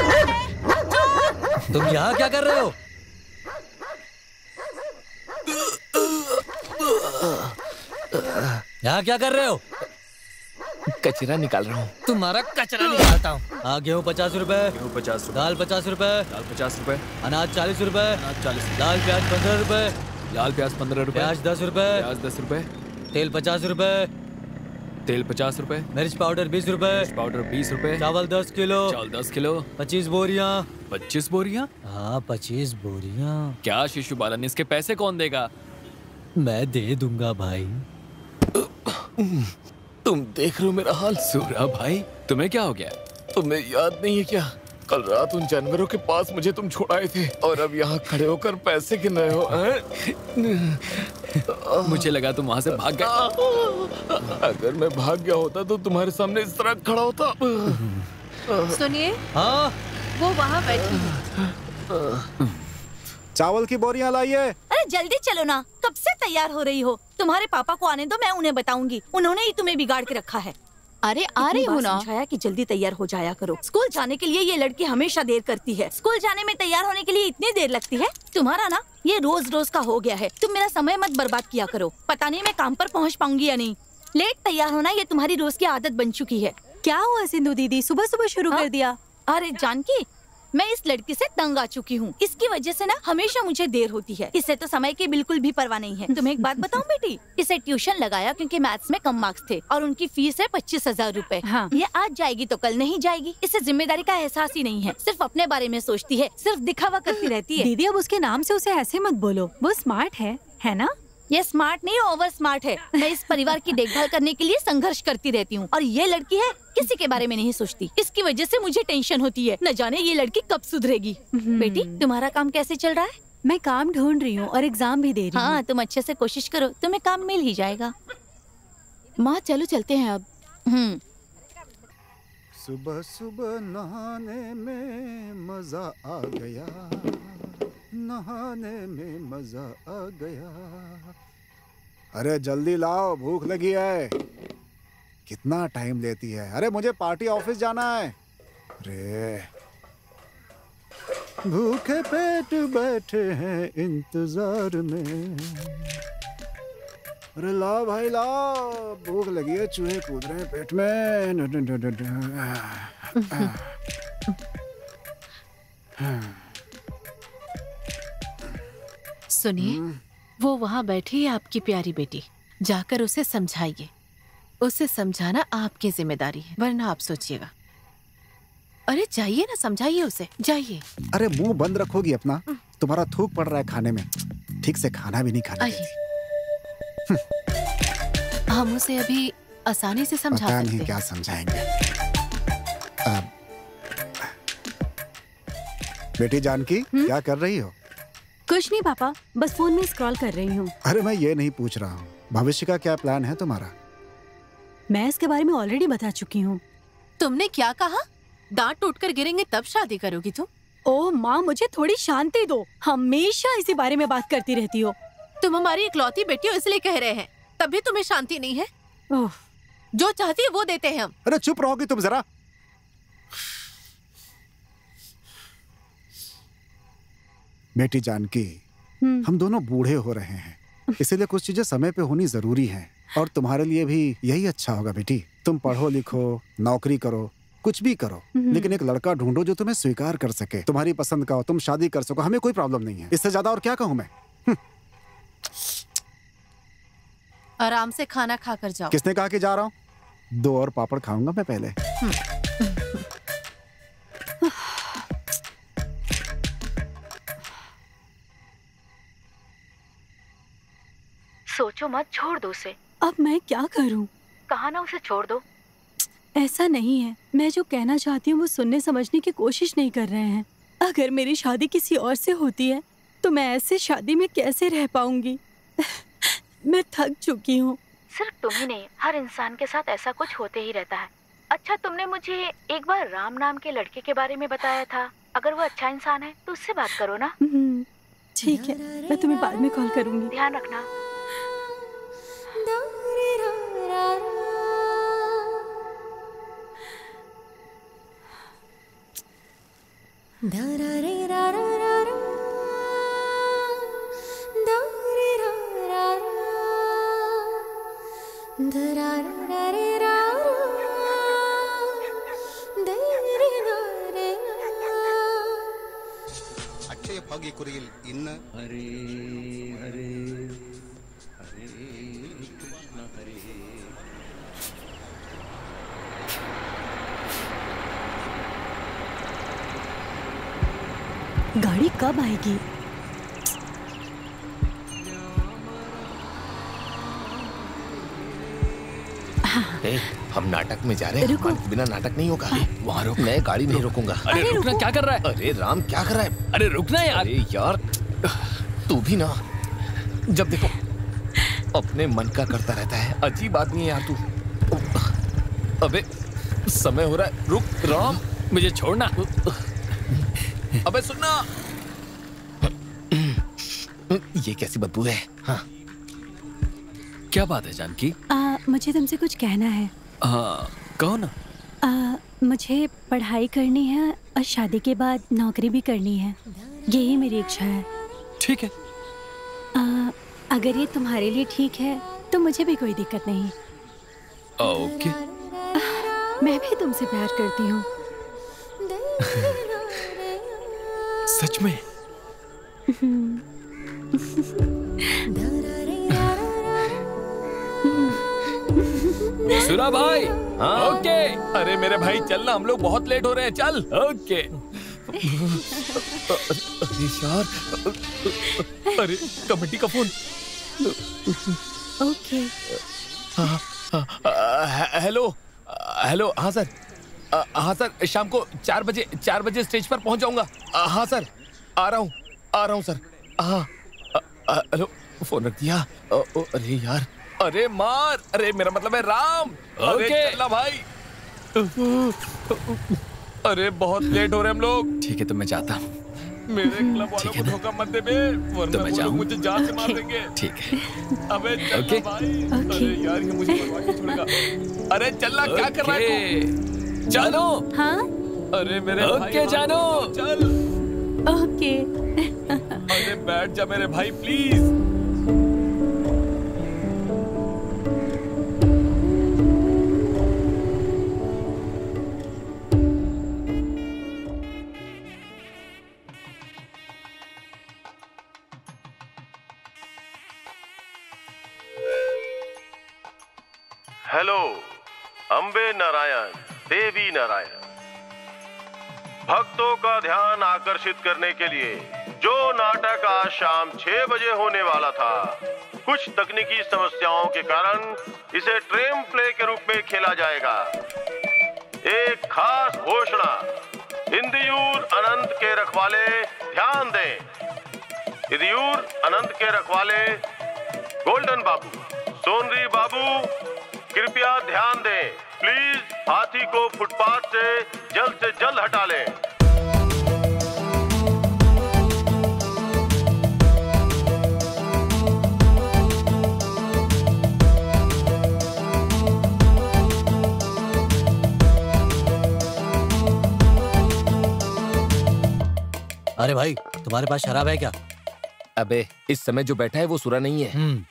चोर। तुम यहाँ क्या कर रहे हो? यहाँ क्या कर रहे हो? कचरा निकाल रहा हूँ। तुम्हारा कचरा निकालता हूँ। हाँ, गेहूँ 50 रुपए, गेहूँ 50 रुपए, दाल 50 रुपए, दाल 50 रुपए, अनाज 40 रुपए, अनाज 40, लाल प्याज 15 रुपए, लाल प्याज 15 रुपए, प्याज 10 रुपए, प्याज 10 रुपए, तेल 50 रुपए, तेल 50 रुपए, मिर्च पाउडर 20 रुपए, मिर्च पाउडर 20 रुपए, चावल 10 किलो, चावल 10 किलो, 25 बोरियां। 25 बोरियां? हाँ 25 बोरियां। क्या शिशु बालन, इसके पैसे कौन देगा? मैं दे दूंगा भाई। तुम देख रहे हो मेरा हाल? सूरा भाई, तुम्हें क्या हो गया? तुम्हें याद नहीं है क्या? कल रात उन जानवरों के पास मुझे तुम छोड़ाए थे और अब यहाँ खड़े होकर पैसे गिन रहे हो। मुझे लगा तुम वहाँ से भाग गए। अगर मैं भाग गया होता तो तुम्हारे सामने इस तरह खड़ा होता। सुनिए, हाँ, वो वहाँ बैठी है। चावल की बोरियां लाइए। अरे जल्दी चलो ना, कब से तैयार हो रही हो? तुम्हारे पापा को आने दो, मैं उन्हें बताऊंगी। उन्होंने ही तुम्हें बिगाड़ के रखा है। अरे आ रही हूँ ना। समझाया कि जल्दी तैयार हो जाया करो। स्कूल जाने के लिए ये लड़की हमेशा देर करती है। स्कूल जाने में तैयार होने के लिए इतनी देर लगती है। तुम्हारा ना ये रोज रोज का हो गया है। तुम मेरा समय मत बर्बाद किया करो। पता नहीं मैं काम पर पहुँच पाऊंगी या नहीं। लेट तैयार होना ये तुम्हारी रोज की आदत बन चुकी है। क्या हुआ सिंधु दीदी, सुबह सुबह शुरू कर दिया? अरे जानकी, मैं इस लड़की से तंग आ चुकी हूँ। इसकी वजह से ना हमेशा मुझे देर होती है। इसे तो समय की बिल्कुल भी परवाह नहीं है। तुम्हें एक बात बताऊँ बेटी, इसे ट्यूशन लगाया क्योंकि मैथ्स में कम मार्क्स थे और उनकी फीस है 25,000 रूपए। हाँ। ये आज जाएगी तो कल नहीं जाएगी। इसे जिम्मेदारी का एहसास ही नहीं है। सिर्फ अपने बारे में सोचती है, सिर्फ दिखावा करती रहती है। दीदी अब उसके नाम से उसे ऐसे मत बोलो, वो स्मार्ट है ना? ये स्मार्ट नहीं, ओवर स्मार्ट है। मैं इस परिवार की देखभाल करने के लिए संघर्ष करती रहती हूँ और ये लड़की है किसी के बारे में नहीं सोचती। इसकी वजह से मुझे टेंशन होती है। न जाने ये लड़की कब सुधरेगी। बेटी तुम्हारा काम कैसे चल रहा है? मैं काम ढूंढ रही हूँ और एग्जाम भी दे रही हूँ। हाँ, तुम अच्छे से कोशिश करो, तुम्हें काम मिल ही जाएगा। माँ चलो चलते हैं अब। सुबह सुबह नहाने में मजा आ गया, नहाने में मजा आ गया। अरे जल्दी लाओ, भूख लगी है। कितना टाइम लेती है? अरे मुझे पार्टी ऑफिस जाना है। अरे भूखे पेट बैठे हैं इंतजार में। अरे लाओ भाई लाओ, भूख लगी है, चूहे कूद रहे हैं पेट में। सुनिए, वो वहाँ बैठी है आपकी प्यारी बेटी। जाकर उसे समझाइए। उसे समझाना आपकी जिम्मेदारी है, वरना आप सोचिएगा। अरे जाइए ना, समझाइए उसे, जाइए। अरे मुंह बंद रखोगी अपना? तुम्हारा थूक पड़ रहा है खाने में, ठीक से खाना भी नहीं खाना। हम उसे अभी आसानी से समझा सकते हैं। पता नहीं क्या समझाएंगे। बेटी जानकी, क्या कर रही हो? कुछ नहीं पापा, बस फोन में स्क्रॉल कर रही हूँ। अरे मैं ये नहीं पूछ रहा हूँ, भविष्य का क्या प्लान है तुम्हारा? मैं इसके बारे में ऑलरेडी बता चुकी हूँ। तुमने क्या कहा? दांत टूटकर गिरेंगे तब शादी करोगी तुम? ओह माँ, मुझे थोड़ी शांति दो। हमेशा इसी बारे में बात करती रहती हो। तुम हमारी इकलौती बेटी हो इसलिए कह रहे हैं, तब भी तुम्हें शांति नहीं है। जो चाहती है वो देते हैं हम। अरे चुप रहोगी तुम जरा। बेटी जानकी, हम दोनों बूढ़े हो रहे हैं, इसीलिए कुछ चीजें समय पे होनी जरूरी हैं। और तुम्हारे लिए भी यही अच्छा होगा बेटी। तुम पढ़ो लिखो, नौकरी करो, कुछ भी करो, लेकिन एक लड़का ढूंढो जो तुम्हें स्वीकार कर सके, तुम्हारी पसंद का हो, तुम शादी कर सको। हमें कोई प्रॉब्लम नहीं है, इससे ज्यादा और क्या कहूँ मैं। आराम से खाना खाकर जाओ। किसने कहा कि जा रहा हूँ? 2 और पापड़ खाऊंगा मैं पहले। सोचो मत, छोड़ दो उसे। अब मैं क्या करूं? कहा ना उसे छोड़ दो। ऐसा नहीं है, मैं जो कहना चाहती हूँ वो सुनने समझने की कोशिश नहीं कर रहे हैं। अगर मेरी शादी किसी और से होती है तो मैं ऐसे शादी में कैसे रह पाऊंगी? मैं थक चुकी हूँ। सिर्फ तुम ही नहीं, हर इंसान के साथ ऐसा कुछ होते ही रहता है। अच्छा, तुमने मुझे एक बार राम नाम के लड़के के बारे में बताया था। अगर वो अच्छा इंसान है तो उससे बात करो ना। ठीक है, मैं तुम्हें बाद में कॉल करूंगी। ध्यान रखना। அக்ஷய பாகியக்குறையில் இன்ன ஹரே ஹரே ஹரே கிருஷ்ண ஹரே। गाड़ी कब आएगी? हम नाटक में जा रहे हैं, हमारे बिना नाटक नहीं होगा। वहाँ रुक, मैं गाड़ी नहीं रोकूंगा। अरे रुकना, क्या कर रहा है? अरे राम क्या कर रहा है? अरे रुकना यार। अरे यार तू भी ना, जब देखो अपने मन का करता रहता है, अजीब आदमी है यार तू। अबे समय हो रहा है, रुक राम। मुझे छोड़ना। अबे सुनना, ये कैसी बदबू है? हाँ क्या बात है जानकी? मुझे तुमसे कुछ कहना है। कहो ना। मुझे पढ़ाई करनी है और शादी के बाद नौकरी भी करनी है, यही मेरी इच्छा है। ठीक है। अगर ये तुम्हारे लिए ठीक है तो मुझे भी कोई दिक्कत नहीं। ओके। मैं भी तुमसे प्यार करती हूँ। सच में? सुरा भाई। हाँ? ओके। अरे मेरे भाई चलना, हम लोग बहुत लेट हो रहे हैं, चल। ओके। अरे यार, अरे कमेटी का फोन। ओके। हेलो हेलो, हाँ सर, हाँ सर, शाम को 4 बजे स्टेज पर पहुंच जाऊंगा। हाँ सर, आ रहा हूँ सर। हाँ हेलो, फोन रख दिया। अरे यार, अरे मार, अरे मेरा मतलब है राम। अरे चलना भाई। अरे बहुत लेट हो रहे हम लोग। ठीक है तो मैं जाता हूँ। मेरे क्लब वालों को धोखा मत दे बे, वरना वो लोग मुझे जान से मार देंगे। ठीक है। अबे चलना भाई। अरे यार ये मुझे मरवा के छोड़ेगा। अरे चलना, क्या कर रहा है तू? जानो। हाँ? अरे मेरे भाई, ओके जानो। चल। ओके। अरे बैठ जा मेरे भाई प्लीज। हेलो, अम्बे नारायण, देवी नारायण। भक्तों का ध्यान आकर्षित करने के लिए जो नाटक आज शाम 6 बजे होने वाला था, कुछ तकनीकी समस्याओं के कारण इसे ट्रेम प्ले के रूप में खेला जाएगा। एक खास घोषणा, इंदियूर अनंत के रखवाले ध्यान दें। इंदियूर अनंत के रखवाले गोल्डन बाबू, सोनरी बाबू कृपया ध्यान दें। प्लीज हाथी को फुटपाथ से जल्द हटा लें। अरे भाई, तुम्हारे पास शराब है क्या? अबे इस समय जो बैठा है वो सुरा नहीं है,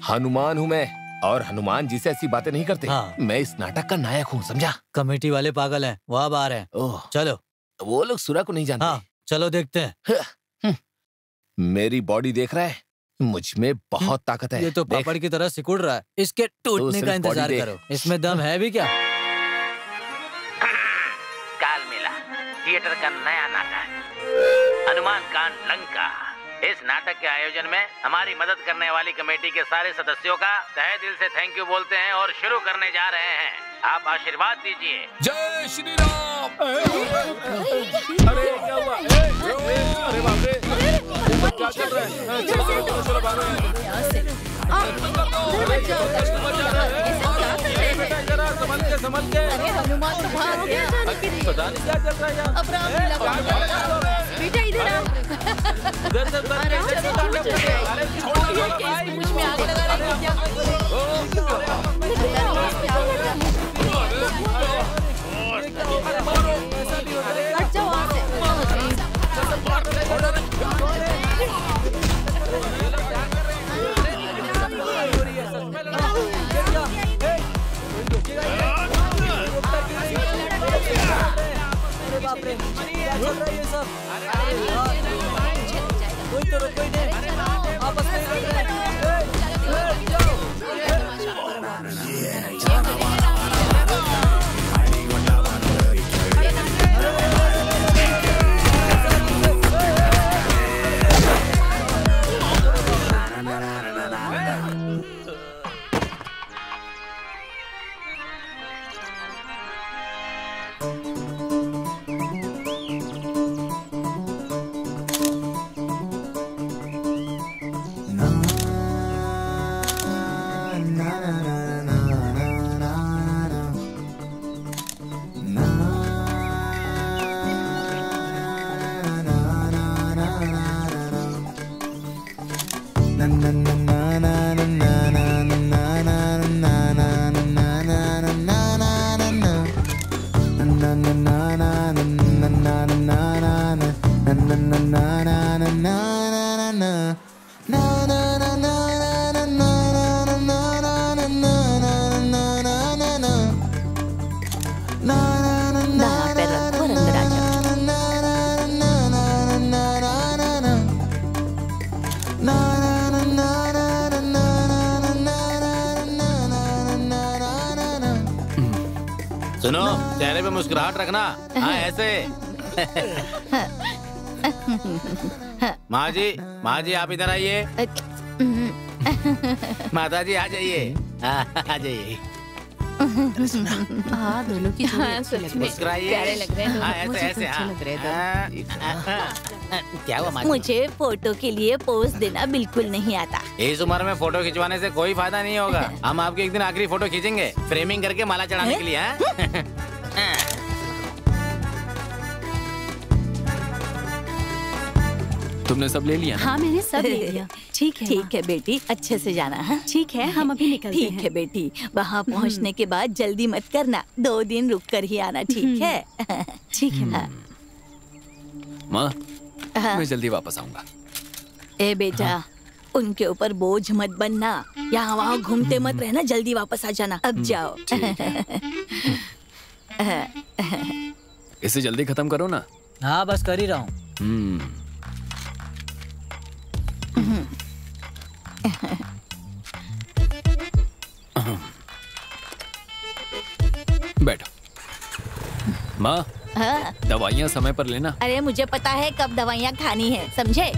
हनुमान हूँ मैं, और हनुमान जी से ऐसी बातें नहीं करते। हाँ। मैं इस नाटक का नायक हूँ, समझा? कमेटी वाले पागल हैं, वहाँ बाहर हैं। चलो। वो लोग सुरा को नहीं जानते। हाँ, चलो देखते हैं। मेरी बॉडी देख रहा है, मुझ में बहुत ताकत है। ये तो पापड़ की तरह सिकुड़ रहा है, इसके टूटने का इंतजार करो। इसमें दम है भी क्या? काल मेला थिएटर का नया नाटक हनुमान कांड लंका। इस नाटक के आयोजन में हमारी मदद करने वाली कमेटी के सारे सदस्यों का तहे दिल से थैंक यू बोलते हैं और शुरू करने जा रहे हैं। आप आशीर्वाद दीजिए। जय श्री राम। अरे क्या हुआ? अरे बाप रे, क्या चल रहा है? चलो बाहर संभल के। अरे हनुमान तो भाग गया। पता नहीं क्या चल रहा है यार। अब राम लगा बेटा, इधर आ। मुझ में आग लगा रहे हो क्या? हट जाओ वहाँ से। बाप रे, क्या चल रहा है ये सब? कोई तो रोको ही नहीं, आपस में लड़ रहे हैं। सुनो, चेहरे पे मुस्कुराहट रखना। हाँ ऐसे। माँ जी आप इधर आइए। माता जी आ जाइए, आ जाइए। हाँ दोनों की जोड़ी अच्छी लग रही है। मुस्कुराइए। प्यारे लग रहे हैं। हाँ ऐसे ऐसे। क्या हुआ माँ जी? मुझे फोटो के लिए पोज देना बिल्कुल नहीं आता। इस उम्र में फोटो खिंचवाने से कोई फायदा नहीं होगा। हम आपकी एक दिन आखिरी फोटो खींचेंगे, फ्रेमिंग करके माला चढ़ाने के लिए। हाँ? तुमने सब ले लिया ना? हाँ मैंने सब ले लिया। ठीक है बेटी, अच्छे से जाना है। ठीक है, हम अभी निकलते हैं। ठीक है बेटी, वहाँ पहुँचने के बाद जल्दी मत करना, 2 दिन रुक कर ही आना। ठीक है? ठीक है माँ। माँ मैं जल्दी वापस आऊंगा। ए बेटा, उनके ऊपर बोझ मत बनना, यहाँ वहाँ घूमते मत रहना, जल्दी वापस आ जाना। अब जाओ। इसे जल्दी खत्म करो ना। हाँ बस कर ही रहा हूँ। बैठो। माँ हाँ। दवाइयाँ समय पर लेना। अरे मुझे पता है कब दवाइयाँ खानी है, समझे?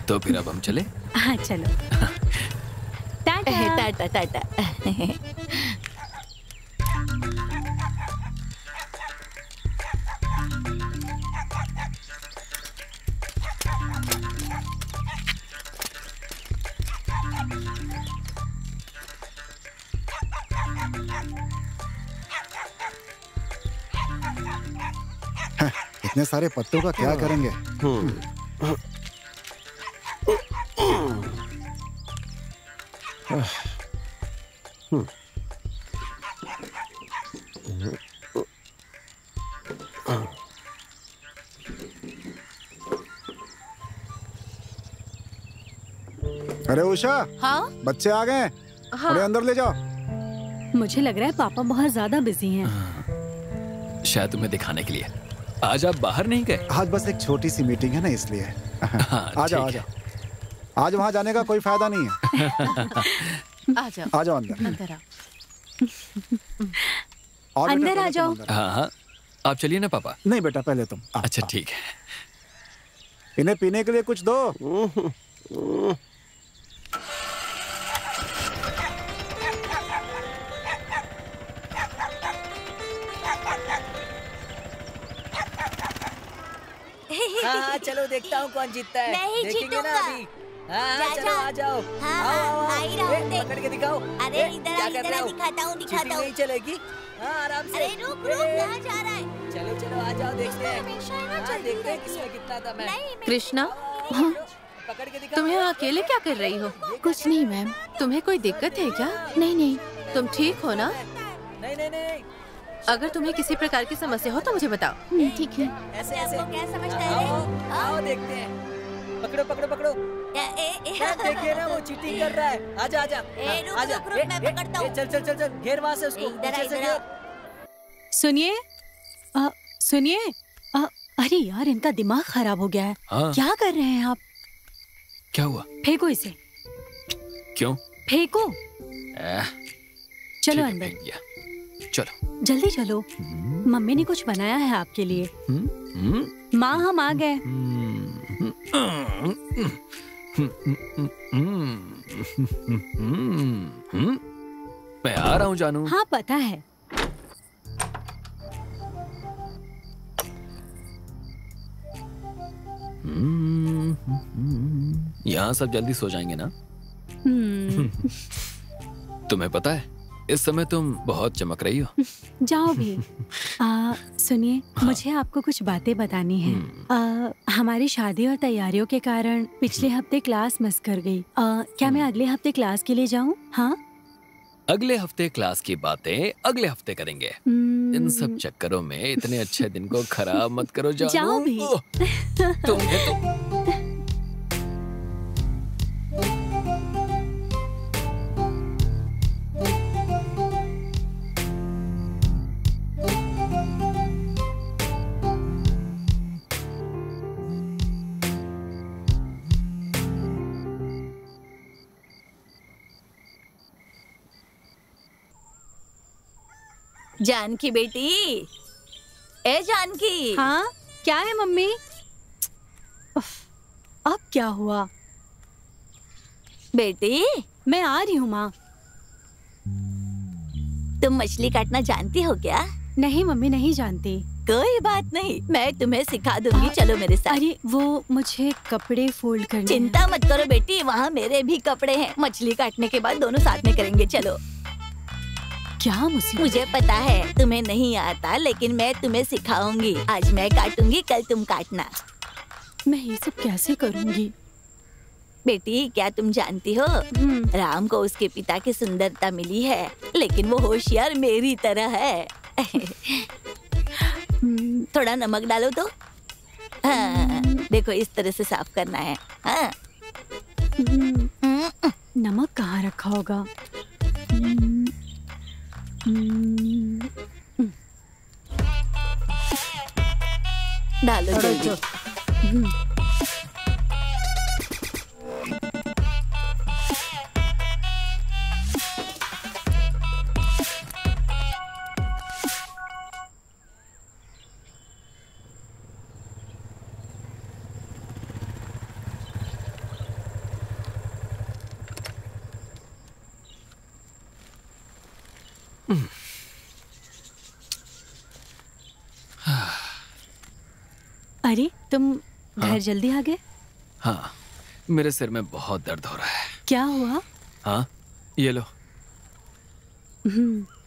तो फिर अब हम चले? हाँ चलो। टाटा टाटा टाटा। इतने सारे पत्तों का क्या करेंगे? अरे उषा, हाँ? बच्चे आ गए। हाँ। उन्हें अंदर ले जाओ। मुझे लग रहा है पापा बहुत ज्यादा बिजी हैं। शायद तुम्हें दिखाने के लिए। आज आप बाहर नहीं गए? आज बस एक छोटी सी मीटिंग है ना, इसलिए। आ जाओ, आ जाओ। आज वहाँ जाने का कोई फायदा नहीं है। आ जाओ। आ जाओ अंदर। अंदर आओ। अंदर आ जाओ। हाँ हाँ, आप चलिए ना पापा। नहीं बेटा, पहले तुम। अच्छा ठीक है। इन्हें पीने के लिए कुछ दो। हाँ चलो देखता हूँ कौन जीतता है। मैं ही देखेंगे ना जीतूंगा। अभी। हाँ जा, चलो जा। आ जाओ। हाँ, आओ, आओ, आओ। आ ही रहा हूँ, देख। पकड़ के दिखाओ। अरे इधर क्या आ, कर इधर रहे आ, हो? दिखाता हूँ चीटिंग दिखाता हूँ। नहीं चलेगी। हाँ आराम से। अरे रुक रुक, कहाँ जा रहा है? चलो चलो आ जाओ, देखते हैं। हाँ, देखते हैं किसमें कितना दम है। कृष्णा, पकड़ के दिखाओ। तुम यहाँ अकेले क्या कर रही हो? कुछ नहीं मैम। तुम्हें कोई दिक्कत है क्या? नहीं नहीं। तुम ठीक हो ना? नहीं नहीं नहीं। अगर तुम्हें किसी प्रकार की समस्या हो तो मुझे बताओ। ठीक है। ऐसे ऐसे। क्या समझता है? आओ आओ देखते हैं। पकड़ो पकड़ो पकड़ो। देखिए ना वो चीटिंग कर रहा है। आजा आजा। रुक, आजा। रुक, रुक, मैं पकड़ता हूँ। चल चल चल चल, घेर वहाँ से उसको। इधर आ, पीछे से इधर आ। घेर। सुनिए, सुनिए। अरे यार, इनका दिमाग खराब हो गया है। हाँ। क्या कर रहे हैं आप? क्या हुआ? फेंको इसे। क्यों? फेंको। चलो ठीक है, अंदर। फेंक दिया। चलो जल्दी चलो, मम्मी ने कुछ बनाया है आपके लिए। माँ हम आ गए। मैं आ रहा हूँ जानू। हाँ पता है। यहाँ सब जल्दी सो जाएंगे ना? तुम्हें पता है इस समय तुम बहुत चमक रही हो। जाओ भी। सुनिए, मुझे आपको कुछ बातें बतानी है। हमारी शादी और तैयारियों के कारण पिछले हफ्ते क्लास मिस कर गई। क्या मैं अगले हफ्ते क्लास के लिए जाऊँ? हाँ, अगले हफ्ते क्लास की बातें अगले हफ्ते करेंगे। इन सब चक्करों में इतने अच्छे दिन को खराब मत करो जानू। जाओ भी। तुम्हें तो जानकी बेटी, ए जानकी। हाँ, क्या है मम्मी? अब क्या हुआ? बेटी, मैं आ रही हूँ माँ। तुम मछली काटना जानती हो क्या? नहीं मम्मी, नहीं जानती। कोई बात नहीं, मैं तुम्हें सिखा दूंगी। चलो मेरे साथ। अरे वो मुझे कपड़े फोल्ड करने। चिंता मत करो बेटी, वहाँ मेरे भी कपड़े हैं। मछली काटने के बाद दोनों साथ में करेंगे। चलो। क्या मुसीबत? मुझे पता है तुम्हें नहीं आता, लेकिन मैं तुम्हें सिखाऊंगी। आज मैं काटूंगी, कल तुम काटना। मैं ये सब कैसे करूंगी? बेटी, क्या तुम जानती हो, राम को उसके पिता की सुंदरता मिली है, लेकिन वो होशियार मेरी तरह है। थोड़ा नमक डालो तो। हाँ, देखो इस तरह से साफ करना है। हाँ। नमक कहाँ रखा होगा? डालो जल्दी। अरे तुम घर जल्दी आ गए? हाँ, मेरे सिर में बहुत दर्द हो रहा है। क्या हुआ? हाँ, ये लो।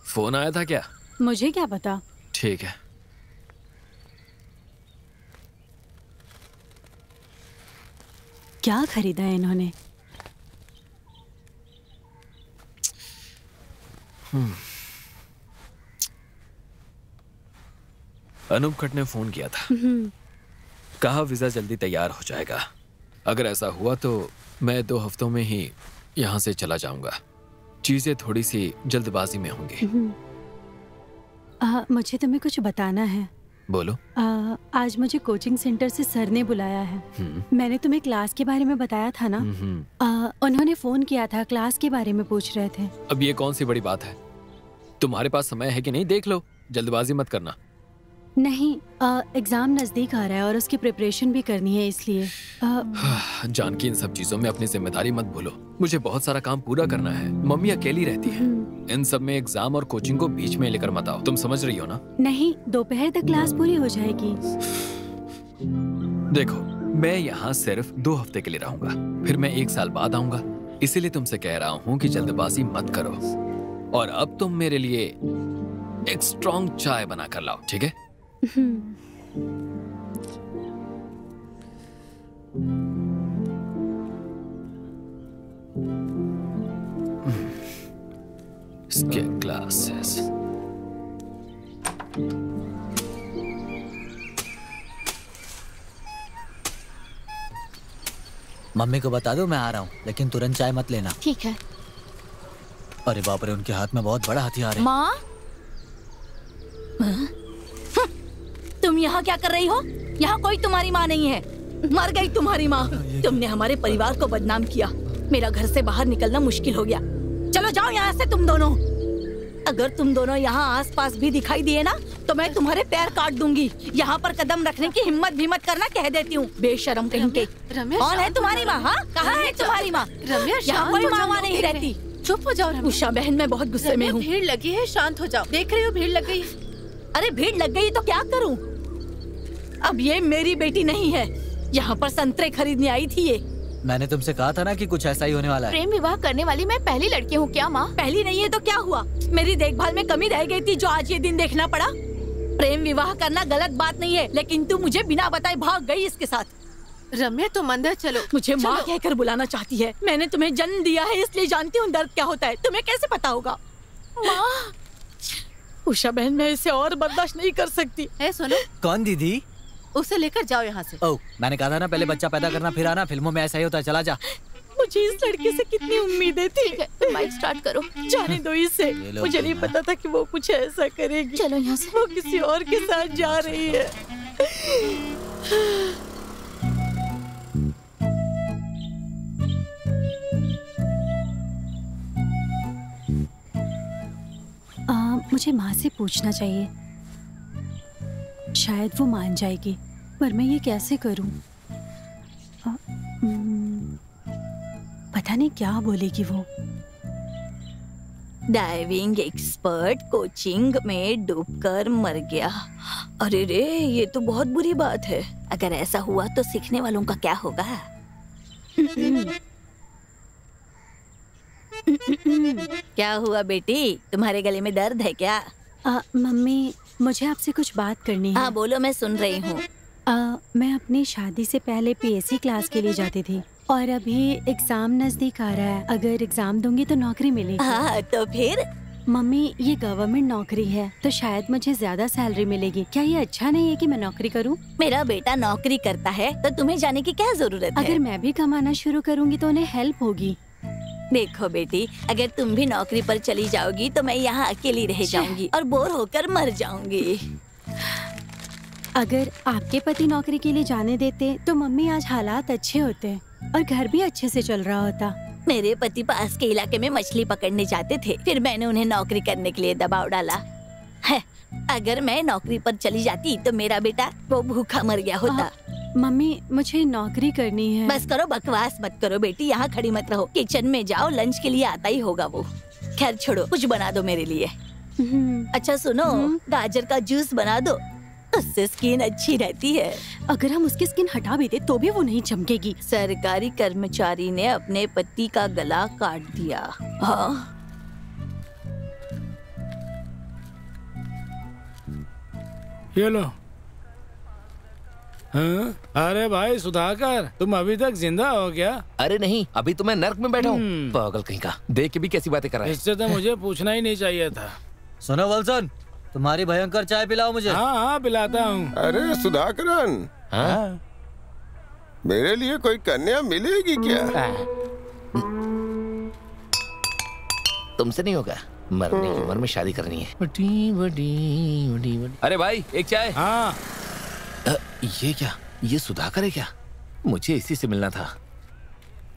फोन आया था क्या? मुझे क्या पता। ठीक है। क्या खरीदा है इन्होंने? अनूप खट ने फोन किया था। कहा वीजा जल्दी तैयार हो जाएगा। अगर ऐसा हुआ तो मैं 2 हफ्तों में ही यहाँ से चला जाऊंगा। चीजें थोड़ी सी जल्दबाजी में होंगी। मुझे तुम्हें कुछ बताना है। बोलो। आज मुझे कोचिंग सेंटर से सर ने बुलाया है। मैंने तुम्हें क्लास के बारे में बताया था ना? उन्होंने फोन किया था, क्लास के बारे में पूछ रहे थे। अब ये कौन सी बड़ी बात है? तुम्हारे पास समय है कि नहीं देख लो, जल्दबाजी मत करना। नहीं, एग्जाम नजदीक आ रहा है और उसकी प्रिपरेशन भी करनी है, इसलिए। जानकी, इन सब चीजों में अपनी जिम्मेदारी मत भूलो। मुझे बहुत सारा काम पूरा करना है। मम्मी अकेली रहती है। इन सब में एग्जाम और कोचिंग को बीच में लेकर मत आओ। तुम समझ रही हो ना? नहीं, दोपहर तक क्लास पूरी हो जाएगी। देखो, मैं यहाँ सिर्फ 2 हफ्ते के लिए रहूंगा, फिर मैं 1 साल बाद आऊंगा। इसीलिए तुमसे कह रहा हूँ कि जल्दबाजी मत करो। और अब तुम मेरे लिए एक स्ट्रॉन्ग चाय बना कर लाओ, ठीक है? इसके ग्लासेस। मम्मी को बता दो मैं आ रहा हूँ, लेकिन तुरंत चाय मत लेना। ठीक है। अरे बाप रे, उनके हाथ में बहुत बड़ा हथियार है। माँ, तुम यहाँ क्या कर रही हो? यहाँ कोई तुम्हारी माँ नहीं है। मर गई तुम्हारी माँ। तुमने हमारे परिवार को बदनाम किया। मेरा घर से बाहर निकलना मुश्किल हो गया। चलो जाओ यहाँ से तुम दोनों। अगर तुम दोनों यहाँ आसपास भी दिखाई दिए ना, तो मैं तुम्हारे पैर काट दूंगी। यहाँ पर कदम रखने की हिम्मत भी मत करना, कह देती हूँ। बेशरम कहीं के। कौन है तुम्हारी माँ? हाँ, कहाँ है तुम्हारी माँ? यहाँ कोई माँ नहीं रहती। चुप हो जाओ उषा बहन, मैं बहुत गुस्से में हूँ। भीड़ लगी है, शांत हो जाओ। देख रही हो भीड़ लग गई। अरे भीड़ लग गई तो क्या करूं? अब ये मेरी बेटी नहीं है। यहाँ पर संतरे खरीदने आई थी ये। मैंने तुमसे कहा था ना कि कुछ ऐसा ही होने वाला है। प्रेम विवाह करने वाली मैं पहली लड़की हूँ क्या माँ? पहली नहीं है तो क्या हुआ? मेरी देखभाल में कमी रह गई थी जो आज ये दिन देखना पड़ा। प्रेम विवाह करना गलत बात नहीं है, लेकिन तू मुझे बिना बताए भाग गई इसके साथ। रम्या तुम अंदर चलो। मुझे माँ कहकर बुलाना चाहती है। मैंने तुम्हें जन्म दिया है इसलिए जानती हूँ दर्द क्या होता है। तुम्हें कैसे पता होगा? माँ। उषा बहन, मैं इसे और बर्दाश्त नहीं कर सकती। सुनो। कौन दीदी? उसे लेकर जाओ यहाँ से। ओह, मैंने कहा था ना पहले बच्चा पैदा करना फिर आना। फिल्मों में ऐसा ही होता है। चला जा। मुझे इस लड़के से कितनी उम्मीदें थी। तुम बाइक स्टार्ट करो। जाने दो इसे। मुझे नहीं पता था कि वो कुछ ऐसा करेगी। चलो यहाँ से। वो किसी और के साथ जा रही है। मुझे माँ से पूछना चाहिए, शायद वो मान जाएगी, पर मैं ये कैसे करूं? पता नहीं क्या बोलेगी वो। डाइविंग एक्सपर्ट कोचिंग में डूबकर मर गया। अरे रे, ये तो बहुत बुरी बात है। अगर ऐसा हुआ तो सीखने वालों का क्या होगा? क्या हुआ बेटी, तुम्हारे गले में दर्द है क्या? मम्मी, मुझे आपसे कुछ बात करनी है। हाँ बोलो, मैं सुन रही हूँ। मैं अपनी शादी से पहले पीएससी क्लास के लिए जाती थी और अभी एग्जाम नजदीक आ रहा है। अगर एग्जाम दूंगी तो नौकरी मिलेगी। हाँ, तो फिर? मम्मी, ये गवर्नमेंट नौकरी है तो शायद मुझे ज्यादा सैलरी मिलेगी। क्या ये अच्छा नहीं है कि मैं नौकरी करूं? मेरा बेटा नौकरी करता है तो तुम्हें जाने की क्या जरूरत है? अगर मैं भी कमाना शुरू करूंगी तो उन्हें हेल्प होगी। देखो बेटी, अगर तुम भी नौकरी पर चली जाओगी तो मैं यहाँ अकेली रह जाऊंगी और बोर होकर मर जाऊंगी। अगर आपके पति नौकरी के लिए जाने देते तो मम्मी आज हालात अच्छे होते और घर भी अच्छे से चल रहा होता। मेरे पति पास के इलाके में मछली पकड़ने जाते थे, फिर मैंने उन्हें नौकरी करने के लिए दबाव डाला है। अगर मैं नौकरी पर चली जाती तो मेरा बेटा वो भूखा मर गया होता। मम्मी, मुझे नौकरी करनी है। बस करो, बकवास मत करो बेटी, यहाँ खड़ी मत रहो। किचन में जाओ, लंच के लिए आता ही होगा वो। खैर छोड़ो, कुछ बना दो मेरे लिए। अच्छा सुनो, गाजर का जूस बना दो, उससे स्किन अच्छी रहती है। अगर हम उसकी स्किन हटा भी दे तो भी वो नहीं चमकेगी। सरकारी कर्मचारी ने अपने पति का गला काट दिया। हाँ, ये लो। हाँ? अरे भाई सुधाकर, तुम अभी तक जिंदा हो क्या? अरे नहीं, अभी तो मैं नर्क में बैठा हूँ। पागल कहीं का, देख के भी कैसी बातें कर रहा है। इससे तो मुझे पूछना ही नहीं चाहिए था। सुनो वल्सन, तुम्हारी भयंकर चाय पिलाओ मुझे। हाँ हाँ पिलाता हूँ। अरे सुधाकरन, हाँ? मेरे लिए कोई कन्या मिलेगी क्या? तुमसे नहीं होगा, मरने की उम्र में शादी करनी है। बड़ी बड़ी बड़ी बड़ी। अरे भाई एक चाय। हाँ। ये क्या, ये सुधाकर है क्या? मुझे इसी से मिलना था।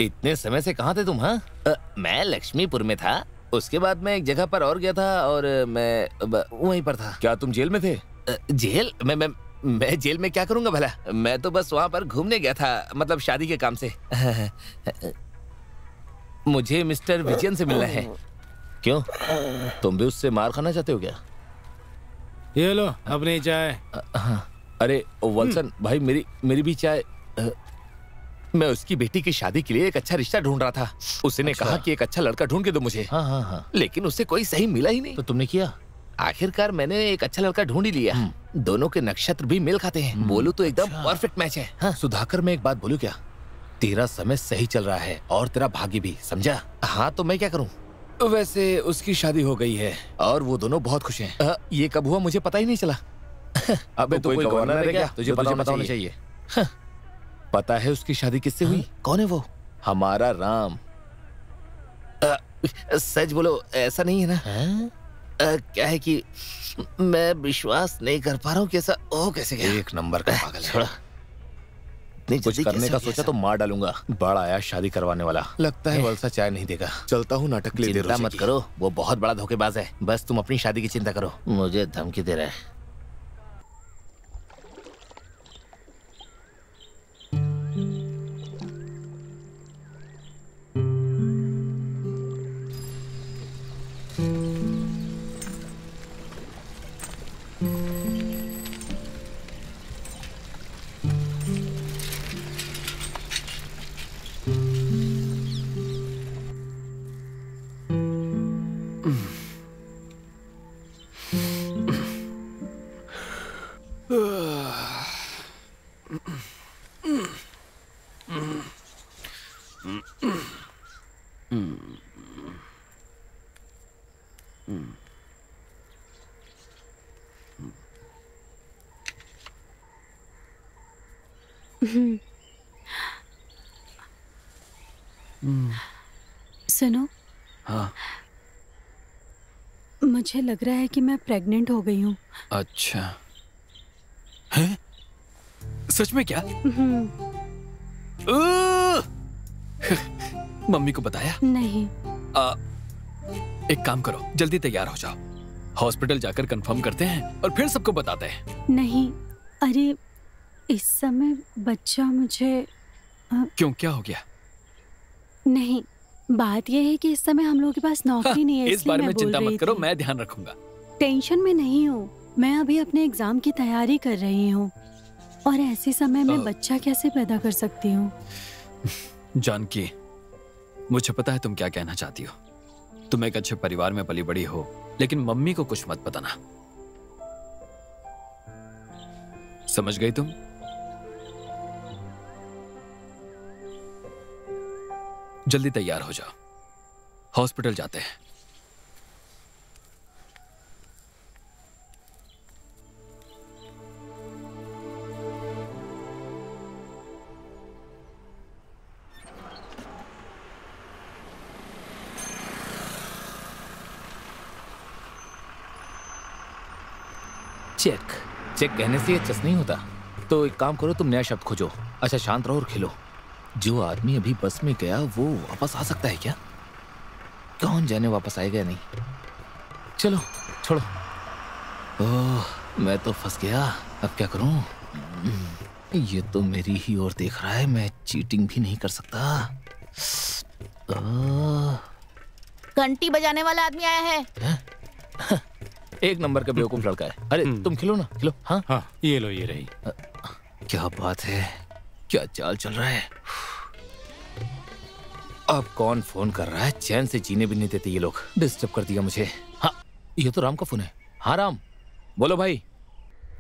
इतने समय से कहाँ थे तुम? हाँ, मैं लक्ष्मीपुर में था, उसके बाद मैं एक जगह पर और गया था और मैं वहीं पर था। क्या तुम जेल में थे? जेल? मैं जेल में क्या करूंगा भला? मैं तो बस वहाँ पर घूमने गया था, मतलब शादी के काम से। मुझे मिस्टर विजयन से मिलना है। क्यों, तुम भी उससे मार खाना चाहते हो क्या? ये लो अपनी चाय। हाँ। अरे वल्सन भाई, मेरी भी चाय। मैं उसकी बेटी की शादी के लिए एक अच्छा रिश्ता ढूंढ रहा था। उसने कहा कि एक अच्छा लड़का ढूंढ के दो मुझे। हाँ हाँ हाँ। लेकिन उसे कोई सही मिला ही नहीं। तो तुमने किया? आखिरकार मैंने एक अच्छा लड़का ढूंढ ही लिया। दोनों के नक्षत्र भी मेल खाते हैं। बोलूं तो एकदम परफेक्ट मैच है। हाँ। सुधाकर, मैं एक बात बोलूं क्या? तेरा समय सही चल रहा है और तेरा भाग्य भी, समझा? हाँ, तो मैं क्या करूँ? वैसे उसकी शादी हो गई है और वो दोनों बहुत खुश हैं। ये कब हुआ मुझे पता ही नहीं चला। अबे तो कोई गवर्नर है क्या? तुझे पता होना चाहिए। पता है उसकी शादी किससे हुई? कौन है वो? हमारा राम। सच बोलो, ऐसा नहीं है ना? क्या है कि मैं विश्वास नहीं कर पा रहा हूँ कि ऐसा हो कैसे गया। एक नंबर का पागल है। कुछ करने का सोचा तो मार डालूंगा। बड़ा आया शादी करवाने वाला, लगता है वलसा चाय नहीं देगा। चलता हूँ, नाटक के लिए देर हो जाएगी। चिंता मत करो, वो बहुत बड़ा धोखेबाज है। बस तुम अपनी शादी की चिंता करो। मुझे धमकी दे रहा है। सुनो। हाँ। मुझे लग रहा है कि मैं प्रेग्नेंट हो गई हूँ। अच्छा है? सच में क्या? मम्मी को बताया? नहीं। एक काम करो, जल्दी तैयार हो जाओ, हॉस्पिटल जाकर कंफर्म करते हैं और फिर सबको बताते हैं। नहीं, अरे इस समय बच्चा मुझे क्यों, क्या हो गया? नहीं, बात यह है कि इस समय हम लोगों के पास नौकरी नहीं है। इस बारे में चिंता मत करो, मैं ध्यान रखूंगा। टेंशन में नहीं हूँ, मैं अभी अपने एग्जाम की तैयारी कर रही हूँ और ऐसे समय में बच्चा कैसे पैदा कर सकती हूँ? जानकी, मुझे पता है तुम क्या कहना चाहती हो। तुम एक अच्छे परिवार में पली बड़ी हो, लेकिन मम्मी को कुछ मत बताना, समझ गई तुम? जल्दी तैयार हो जाओ, हॉस्पिटल जाते हैं। चेक चेक कहने से ये चेस नहीं होता। तो एक काम करो, तुम नया शब्द खोजो। अच्छा शांत रहो और खेलो। जो आदमी अभी बस में गया वो वापस आ सकता है क्या? कौन जाने वापस आएगा नहीं। चलो छोड़ो। ओह, मैं तो फंस गया, अब क्या करूं? ये तो मेरी ही ओर देख रहा है, मैं चीटिंग भी नहीं कर सकता। घंटी बजाने वाला आदमी आया है। एक नंबर का बेवकूफ लड़का है। अरे तुम खिलो ना, खिलो। हाँ हाँ, ये लो, ये रही। क्या बात है, क्या चाल चल रहा है। अब कौन फोन कर रहा है? चैन से जीने भी नहीं देते ये लोग। डिस्टर्ब कर दिया मुझे। हाँ, ये तो राम का फोन है। हाँ राम, बोलो भाई।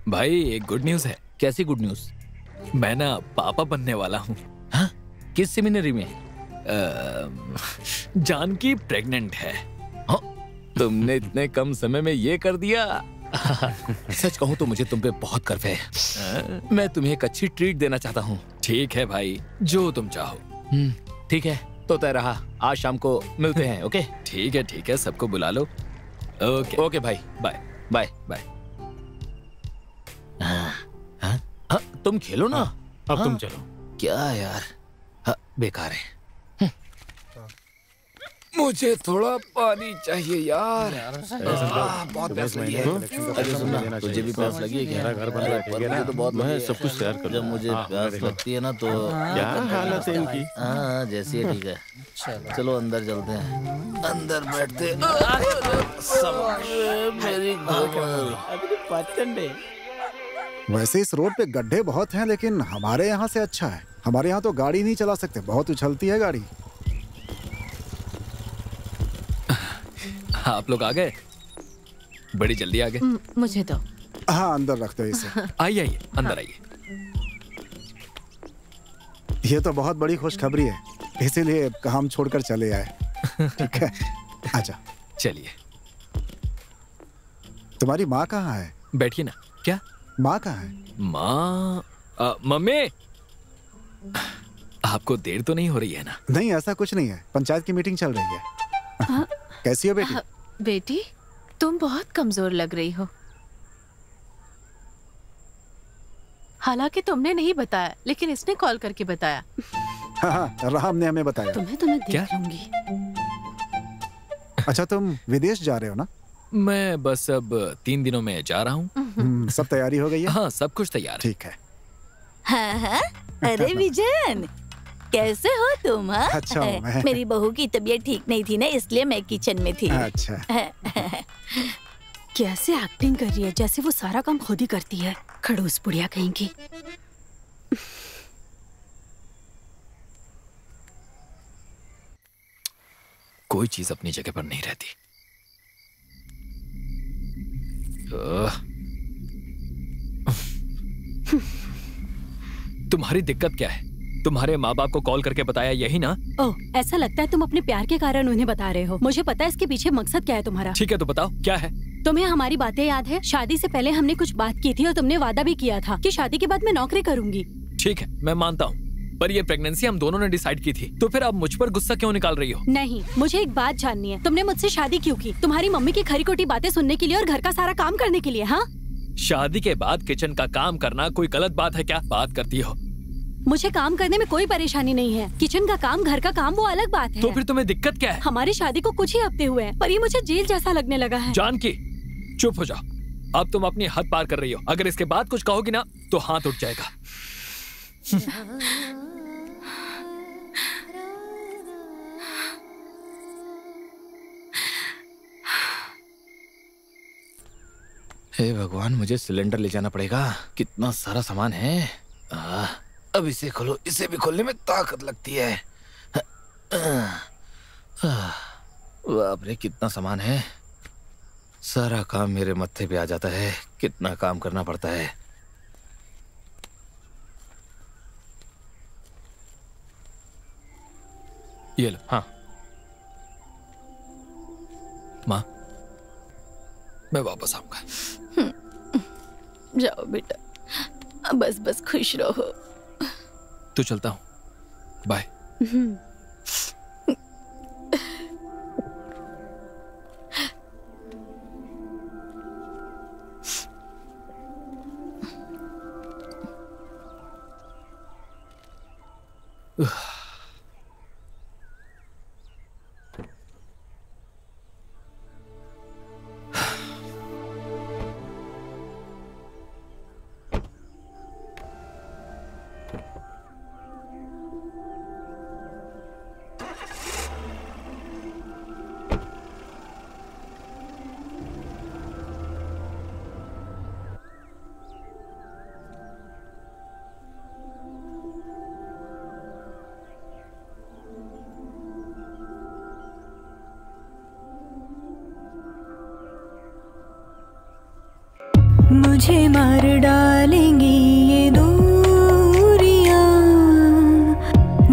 भाई एक गुड न्यूज है। कैसी गुड न्यूज? मैं ना पापा बनने वाला हूँ। हाँ? किस सेमिनरी में? जानकी प्रेग्नेंट है। हाँ? तुमने इतने कम समय में ये कर दिया। सच कहूँ तो मुझे तुम पे बहुत गर्व है। मैं तुम्हें एक अच्छी ट्रीट देना चाहता हूँ। ठीक है भाई, जो तुम चाहो। ठीक है, तो तय रहा, आज शाम को मिलते हैं। ओके? ठीक है, सबको बुला लो। ओके भाई, बाय बाय बाय। तुम खेलो ना। अब तुम चलो। क्या यार, बेकार है। मुझे थोड़ा पानी चाहिए यार। बहुत प्यास लगी है। अरे सुनना, तुझे भी प्यास लगी है क्या? घर बन रहा है तो बहुत मैं सब कुछ तैयार कर। जब मुझे प्यास लगती है ना तो क्या हालत है इनकी? हाँ जैसी है, ठीक है। चलो अंदर चलते हैं। अंदर बैठते। मेरी वैसे इस रोड पे गड्ढे बहुत हैं, लेकिन हमारे यहाँ से अच्छा है। हमारे यहाँ तो गाड़ी नहीं चला सकते, बहुत उछलती है गाड़ी। आप लोग आ गए? बड़ी जल्दी आ गए। मुझे तो हाँ, अंदर रखते हैं इसे। आइए अंदर आइए। ये तो बहुत बड़ी खुशखबरी है, इसीलिए काम छोड़कर चले आए। ठीक है, आजा। चलिए। तुम्हारी माँ कहाँ है? बैठिए ना। क्या? माँ कहाँ है? माँ, मम्मी, आपको देर तो नहीं हो रही है ना? नहीं, ऐसा कुछ नहीं है, पंचायत की मीटिंग चल रही है। कैसी हो बेटी? बेटी, तुम बहुत कमजोर लग रही हो। हालांकि तुमने नहीं बताया, लेकिन इसने कॉल करके बताया। हाँ, राम ने हमें बताया। तुम्हें तो मैं देख लूंगी। अच्छा, तुम विदेश जा रहे हो ना? मैं बस अब 3 दिनों में जा रहा हूँ। सब तैयारी हो गई है? हाँ, सब कुछ तैयार है। ठीक है। हाँ, अरे विजयन, कैसे हो तुम? हाँ, अच्छा हूँ मैं। मेरी बहू की तबीयत ठीक नहीं थी ना, इसलिए मैं किचन में थी। अच्छा। कैसे एक्टिंग कर रही है, जैसे वो सारा काम खुद ही करती है। खड़ूस बुढ़िया कहीं की। कोई चीज अपनी जगह पर नहीं रहती। तुम्हारी दिक्कत क्या है? तुम्हारे माँ बाप को कॉल करके बताया यही ना? ओह, ऐसा लगता है तुम अपने प्यार के कारण उन्हें बता रहे हो। मुझे पता है इसके पीछे मकसद क्या है तुम्हारा। ठीक है, तो बताओ क्या है? तुम्हें हमारी बातें याद है? शादी से पहले हमने कुछ बात की थी और तुमने वादा भी किया था कि शादी के बाद मैं नौकरी करूंगी। ठीक है, मैं मानता हूँ, पर ये प्रेगनेंसी हम दोनों ने डिसाइड की थी, तो फिर आप मुझ पर गुस्सा क्यों निकाल रही हो? नहीं, मुझे एक बात जाननी है, तुमने मुझसे शादी क्यों की? तुम्हारी मम्मी की खरी खोटी बातें सुनने के लिए और घर का सारा काम करने के लिए? हाँ, शादी के बाद किचन का काम करना कोई गलत बात है क्या? बात करती हो। मुझे काम करने में कोई परेशानी नहीं है, किचन का काम, घर का काम वो अलग बात है। तो फिर तुम्हें दिक्कत क्या है? हमारी शादी को कुछ ही हफ्ते हुए हैं, पर ये मुझे जेल जैसा लगने लगा है। जानकी, चुप हो जाओ, अब तुम अपनी हद पार कर रही हो। अगर इसके बाद कुछ कहोगी ना तो हाथ उठ जाएगा। हे भगवान, मुझे सिलेंडर ले जाना पड़ेगा। कितना सारा सामान है। अब इसे खोलो, इसे भी खोलने में ताकत लगती है। बाप रे, कितना सामान है। सारा काम मेरे मत्थे पे आ जाता है। कितना काम करना पड़ता है। ये लो। हाँ माँ, मैं वापस आऊंगा। जाओ बेटा, बस बस खुश रहो। तो चलता हूँ, बाय। मुझे मार डालेंगी ये दूरियां,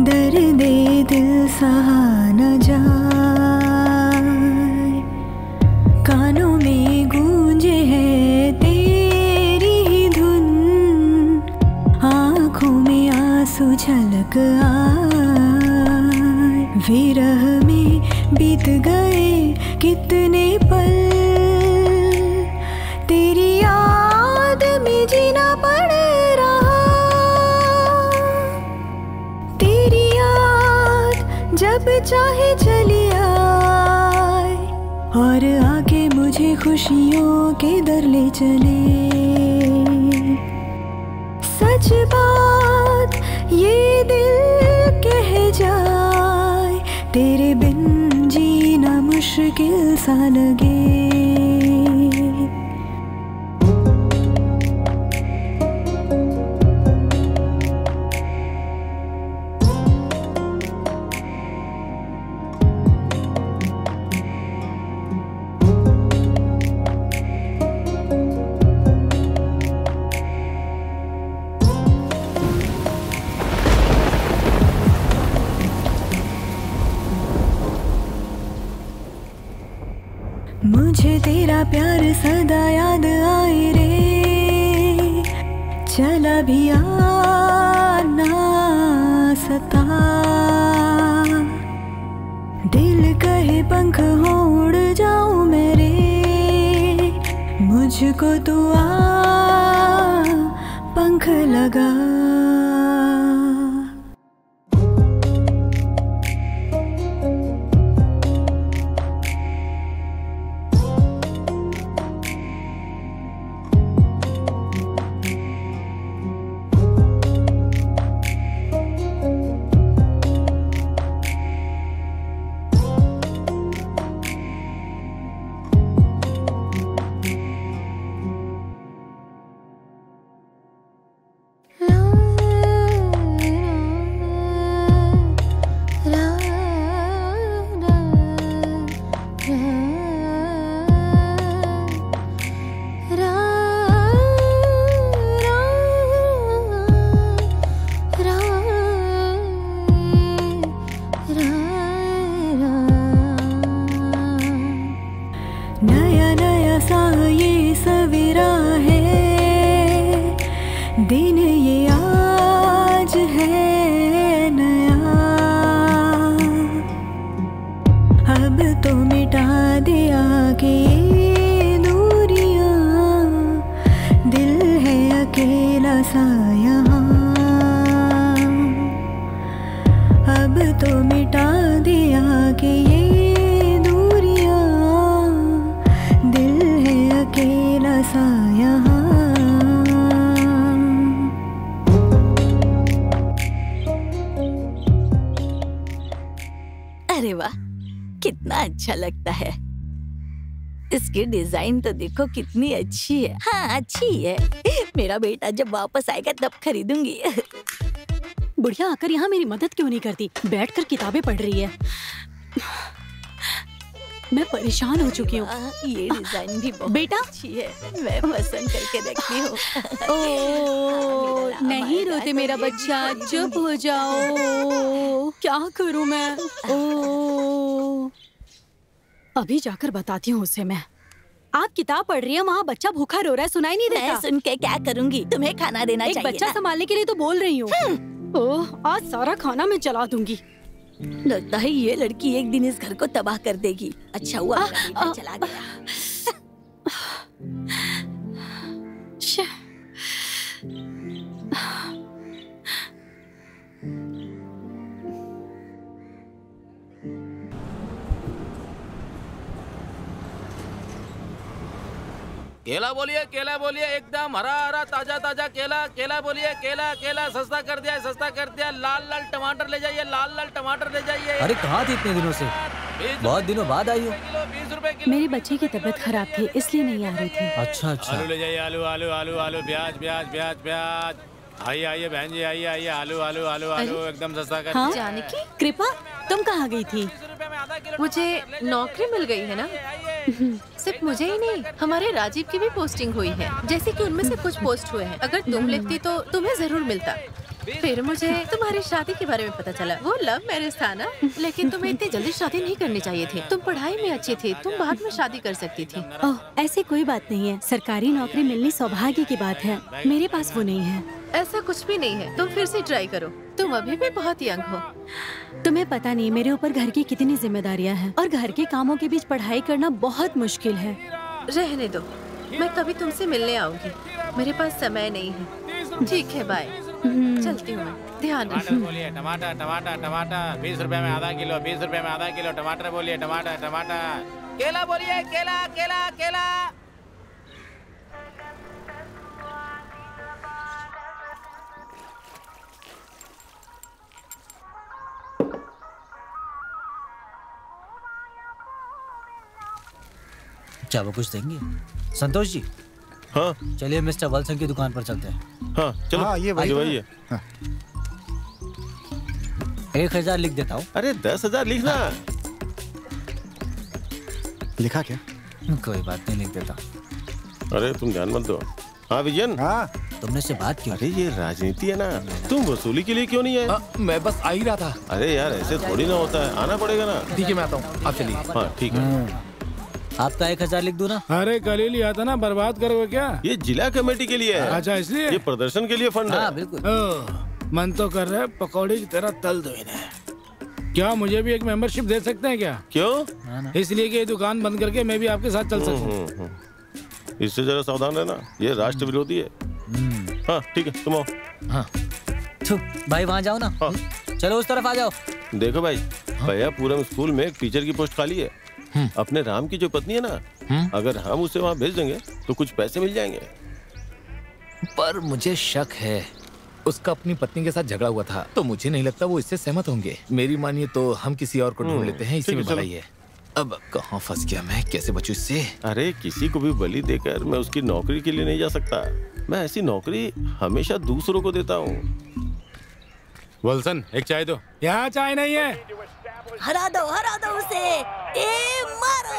दर्द दिल सहा न जाए, कानों में गूंजे है तेरी ही धुन, आँखों में आंसू झलक आए, विरह में बीत गए कितने पल, तेरी याद में जीना पड़ रहा, तेरी याद जब चाहे चली आए, और आके मुझे खुशियों के दर ले चले। सच बात ये दिल कह जाए, तेरे बिन जीना मुश्किल सा लगे। मुझे तेरा प्यार सदा याद आए रे, चला भी आना सता, दिल कहे पंख हो उड़ जाऊं मेरे, मुझको तू आ पंख लगा। नया नया सा ये सवेरा है, दिन ये आ मिटा दे आगे ये दूरियां, दिल है अकेला सा यहाँ, अब तो मिटा दे आगे ये दूरियां, दिल है अकेला सा यहाँ। अरे वाह, कितना अच्छा लगता है। इसकी डिजाइन तो देखो कितनी अच्छी है। हाँ अच्छी है। मेरा बेटा जब वापस आएगा तब खरीदूंगी। बुढ़िया आकर यहाँ मेरी मदद क्यों नहीं करती? बैठकर किताबें पढ़ रही है। मैं परेशान हो चुकी हूँ। ये डिजाइन भी बहुत बेटा अच्छी है, मैं पसंद करके रखती हूँ। ओ नहीं रोते मेरा बच्चा, चुप हो जाओ। क्या करूँ मैं? ओ अभी जाकर बताती हूँ उसे मैं। आप किताब पढ़ रही हैं, वहाँ बच्चा भूखा रो रहा है, सुनाई नहीं देता? मैं सुन के क्या करूँगी? तुम्हें खाना देना चाहिए। एक बच्चा संभालने के लिए तो बोल रही हूँ। ओह आज सारा खाना मैं चला दूंगी। लगता है ये लड़की एक दिन इस घर को तबाह कर देगी। अच्छा हुआ मेरा बेटा चला गया। केला बोलिए एकदम हरा हरा ताजा ताजा केला। केला बोलिए, केला केला सस्ता कर दिया, सस्ता कर दिया। लाल लाल टमाटर ले जाइए, लाल लाल टमाटर ले जाइए। अरे कहाँ थी इतने दिनों से? बहुत दिनों बाद आई हो। 20 रुपए किलो। मेरी बच्ची की तबीयत खराब थी इसलिए नहीं आ रही थी। अच्छा अच्छा। आलू ले जाइए, आलू आलू आलू आलू, प्याज प्याज प्याज प्याज। आइए आइए बहन जी, आइए आइए, आलू आलू आलू आलू एकदम सस्ता कर। हाँ? जानकी, कृपा तुम कहाँ गई थी? मुझे नौकरी मिल गई है ना। सिर्फ मुझे ही नहीं, हमारे राजीव की भी पोस्टिंग हुई है। जैसे कि उनमें से कुछ पोस्ट हुए हैं। अगर तुम लिखती तो तुम्हें जरूर मिलता। फिर मुझे तुम्हारी शादी के बारे में पता चला। वो लव मैरिज था ना, लेकिन तुम्हें इतनी जल्दी शादी नहीं करनी चाहिए थी। तुम पढ़ाई में अच्छी थी, तुम बाद में शादी कर सकती थी। ओह ऐसी कोई बात नहीं है। सरकारी नौकरी मिलनी सौभाग्य की बात है, मेरे पास वो नहीं है। ऐसा कुछ भी नहीं है, तुम फिर से ट्राई करो। तुम अभी भी बहुत यंग हो। तुम्हें पता नहीं मेरे ऊपर घर की कितनी जिम्मेदारियाँ हैं और घर के कामों के बीच पढ़ाई करना बहुत मुश्किल है। रहने दो, मैं कभी तुमसे मिलने आऊंगी। मेरे पास समय नहीं है। ठीक है, बाय। चलती हूँ मैं। ध्यान रखना। बोलिए टमाटर टमाटर टमाटर 20 रुपए में आधा किलो, 20 रुपए में आधा किलो टमाटर। बोलिए टमाटर टमाटर। केला बोलिए, केला केला केला। क्या वो कुछ देंगे? संतोष जी। हाँ चलिए मिस्टर वत्सन की दुकान पर चलते हैं। हाँ चलो। हाँ ये वही है। हाँ। 1000 लिख देता हूँ। अरे 10,000 लिखना। लिखा क्या? कोई बात नहीं, लिख देता। अरे तुम ध्यान मत दो। हाँ विजयन। हाँ तुमने से बात की? अरे ये राजनीति है ना, तुम वसूली के लिए क्यों नहीं है? मैं बस आ ही रहा था। अरे यार ऐसे थोड़ी ना होता है, आना पड़ेगा ना। ठीक है मैं आता हूँ, आप चलिए। हाँ ठीक है। आपका 1000 लिख दूं ना? अरे कल ही लिया था ना, बर्बाद करोगे क्या? ये जिला कमेटी के लिए है। अच्छा इसलिए? ये प्रदर्शन के लिए फंड है। हाँ बिल्कुल। मन तो कर रहा है पकौड़ी की तरह तल दो इन्हें। क्या मुझे भी एक मेंबरशिप दे सकते हैं क्या? क्यों? इसलिए कि ये दुकान बंद करके मैं भी आपके साथ चल सकूं। इससे जरा सावधान रहना, ये राष्ट्र विरोधी है। हाँ ठीक है, तुम आओ। हाँ भाई वहाँ जाओ ना। हाँ। चलो उस तरफ आ जाओ। देखो भाई, भैयापुरम स्कूल में एक टीचर की पोस्ट खाली है। अपने राम की जो पत्नी है ना, अगर हम उसे वहाँ भेज देंगे तो कुछ पैसे मिल जाएंगे। पर मुझे शक है, उसका अपनी पत्नी के साथ झगड़ा हुआ था, तो मुझे नहीं लगता वो इससे सहमत होंगे। मेरी मानिए तो हम किसी और को ढूंढ लेते हैं, इसी में भलाई है। अब कहाँ फंस गया मैं, कैसे बचूं इससे? अरे किसी को भी बलि देकर मैं उसकी नौकरी के लिए नहीं जा सकता। मैं ऐसी नौकरी हमेशा दूसरों को देता हूँ। वत्सन एक चाय दो। यहाँ चाय नहीं है। हरा दो उसे। ए मारो,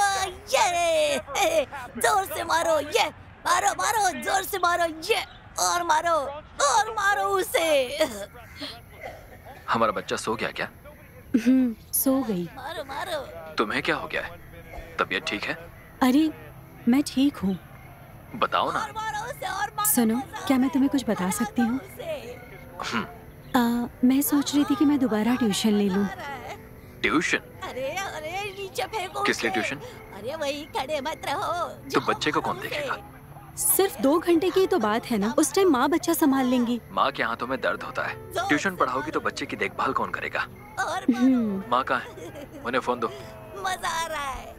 ये जोर से मारो, ये मारो मारो, जोर से मारो, ये और मारो उसे। हमारा बच्चा सो गया क्या? सो गई। मारो। तुम्हें क्या हो गया है? तबीयत ठीक है? अरे मैं ठीक हूँ। बताओ ना। सुनो, क्या मैं तुम्हें कुछ बता सकती हूँ? मैं सोच रही थी कि मैं दोबारा ट्यूशन ले लूँ। ट्यूशन? अरे नीचे फेंको। किस लिए ट्यूशन? अरे वही, खड़े मत रहो। तो बच्चे को कौन देखेगा? सिर्फ 2 घंटे की तो बात है ना, उस टाइम माँ बच्चा संभाल लेंगी। माँ के हाथों में दर्द होता है। ट्यूशन पढ़ाओगी तो बच्चे की देखभाल कौन करेगा? और माँ कहाँ है? उन्हें फोन दो। मजा आ रहा है।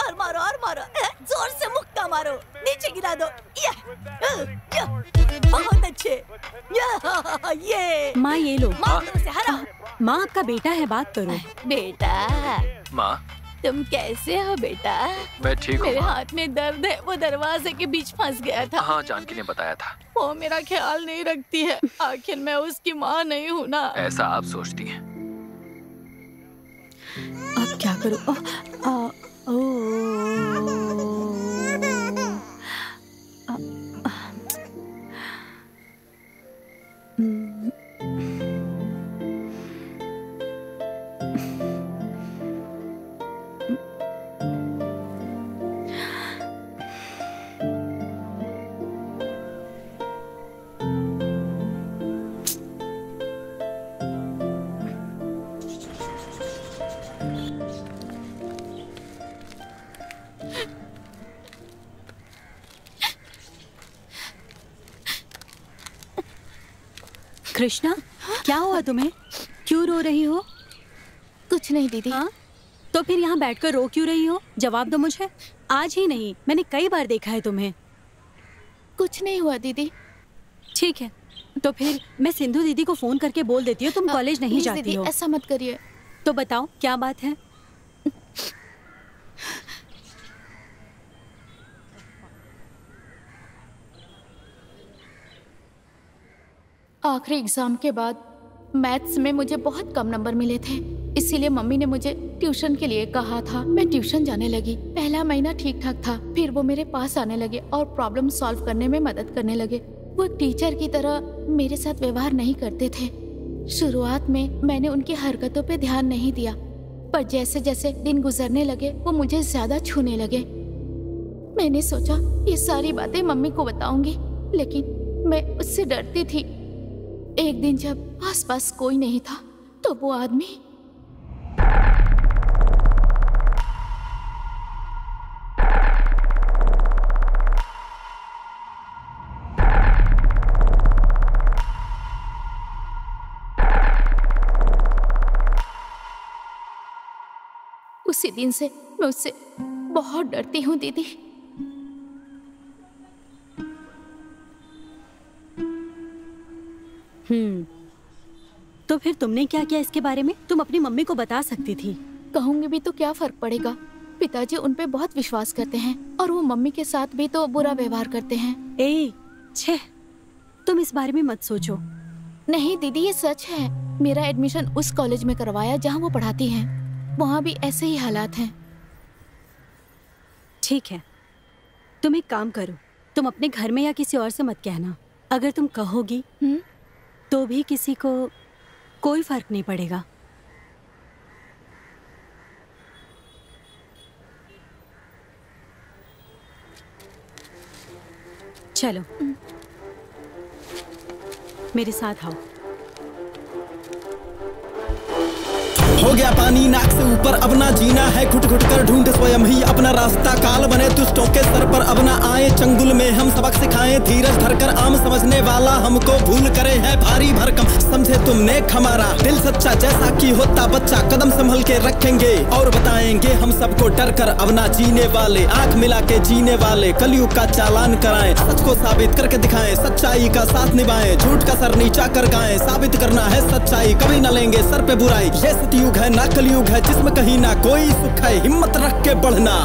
और मारो, जोर से मुक्का मारो, नीचे गिरा दो। या, बहुत अच्छे। ये माँ ये लो। माँ उसे हराओ। माँ आपका बेटा है, बात करो। बेटा माँ तुम कैसे हो बेटा? मैं ठीक हूँ। मेरे हाथ में दर्द है, वो दरवाजे के बीच फंस गया था। हाँ, जानकी ने बताया था। वो मेरा ख्याल नहीं रखती है, आखिर मैं उसकी माँ नहीं हूँ ना। ऐसा आप सोचती हैं। अब क्या करूँ? कृष्णा, क्या हुआ तुम्हें? क्यों रो रही हो? कुछ नहीं दीदी। हाँ? तो फिर यहाँ बैठकर रो क्यों रही हो? जवाब दो मुझे। आज ही नहीं, मैंने कई बार देखा है तुम्हें। कुछ नहीं हुआ दीदी। ठीक है, तो फिर मैं सिंधु दीदी को फोन करके बोल देती हूँ तुम कॉलेज नहीं जाती दीदी, हो। ऐसा मत करिए। तो बताओ क्या बात है? आखिरी एग्जाम के बाद मैथ्स में मुझे बहुत कम नंबर मिले थे, इसीलिए मम्मी ने मुझे ट्यूशन के लिए कहा था। मैं ट्यूशन जाने लगी। पहला महीना ठीक ठाक था, फिर वो मेरे पास आने लगे और प्रॉब्लम सॉल्व करने में मदद करने लगे। वो एक टीचर की तरह मेरे साथ व्यवहार नहीं करते थे। शुरुआत में मैंने उनकी हरकतों पे ध्यान नहीं दिया, पर जैसे जैसे दिन गुजरने लगे वो मुझे ज्यादा छूने लगे। मैंने सोचा ये सारी बातें मम्मी को बताऊंगी, लेकिन मैं उससे डरती थी। एक दिन जब आसपास कोई नहीं था तो वो आदमी उसी दिन से मैं उससे बहुत डरती हूँ दीदी। तो फिर तुमने क्या किया इसके बारे में? तुम अपनी मम्मी को बता सकती थी। कहूंगी भी तो क्या फर्क पड़ेगा? पिताजी उन पे बहुत विश्वास करते हैं और वो मम्मी के साथ भी तो बुरा व्यवहार करते हैं। छे, तुम इस बारे में मत सोचो। नहीं दीदी, ये सच है। मेरा एडमिशन उस कॉलेज में करवाया जहाँ वो पढ़ाती हैं। वहाँ भी ऐसे ही हालात हैं। ठीक है, तुम एक काम करो, तुम अपने घर में या किसी और से मत कहना। अगर तुम कहोगी तो भी किसी को कोई फर्क नहीं पड़ेगा। चलो मेरे साथ आओ। हो गया पानी नाक से ऊपर, अब ना जीना है, घुट घुट कर ढूंढ स्वयं ही अपना रास्ता। काल बने दुष्टों के सर पर, अब ना आए चंगुल में हम सबक सिखाएं। धीरज धरकर आम समझने वाला हमको भूल करे है भारी भरकम। समझे तुमने हमारा दिल सच्चा, जैसा कि होता बच्चा कदम संभल के रखेंगे और बताएंगे हम सबको डर कर अब ना जीने वाले। आंख मिला के जीने वाले कलयुग का चालान कराएं, सच को साबित करके दिखाएं, सच्चाई का साथ निभाएं, झूठ का सर नीचा कर गाएं। साबित करना है सच्चाई, कभी न लेंगे सर पे बुराई। ये सतयुग है ना कलयुग है, जिसमें कहीं ना कोई सुख है, हिम्मत रख के बढ़ना।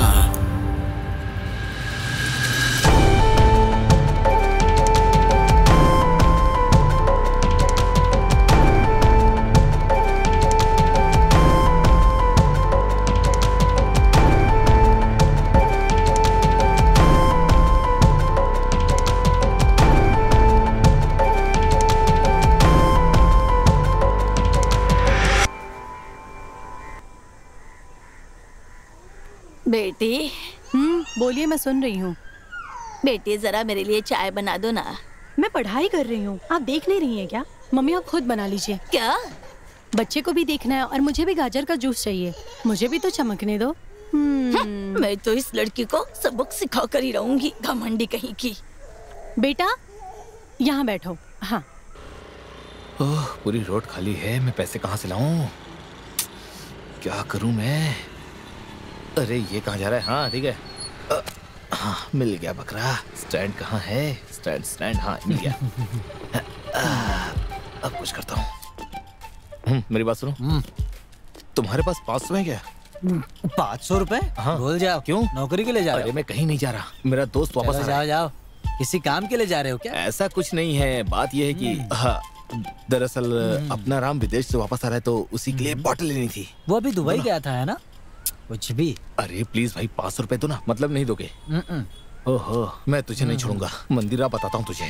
बेटी। बोलिए, मैं सुन रही हूँ। बेटी जरा मेरे लिए चाय बना दो ना। मैं पढ़ाई कर रही हूँ, आप देख नहीं रही हैं क्या? मम्मी आप खुद बना लीजिए। क्या? बच्चे को भी देखना है और मुझे भी गाजर का जूस चाहिए। मुझे भी तो चमकने दो। मैं तो इस लड़की को सबक सिखा कर ही रहूंगी, घमंडी कहीं की। बेटा यहाँ बैठो। हाँ। ओह, पूरी रोड खाली है, मैं पैसे कहाँ से लाऊं? क्या करूं मैं? अरे ये कहाँ जा रहा है? हाँ ठीक है, हाँ मिल गया बकरा। स्टैंड कहाँ है? स्टैंड हाँ मिल गया। अब कुछ करता हूँ। मेरी बात सुनो, तुम्हारे पास 500 है क्या? 500 रुपए? हाँ। भूल जाओ। क्यों? नौकरी के लिए जा रहे हो? अरे मैं कहीं नहीं जा रहा, मेरा दोस्त वापस आ रहा है। जाओ। किसी काम के लिए जा रहे हो क्या? ऐसा कुछ नहीं है, बात यह है कि हाँ, दरअसल अपना राम विदेश से वापस आ रहा है तो उसी के लिए बॉटल लेनी थी। वो अभी दुबई गया था है ना? कुछ भी। अरे प्लीज भाई 500 रुपए दो ना, मतलब नहीं दोगे? ओहो, मैं तुझे नहीं छोड़ूंगा। मंदिरा बताता हूँ तुझे,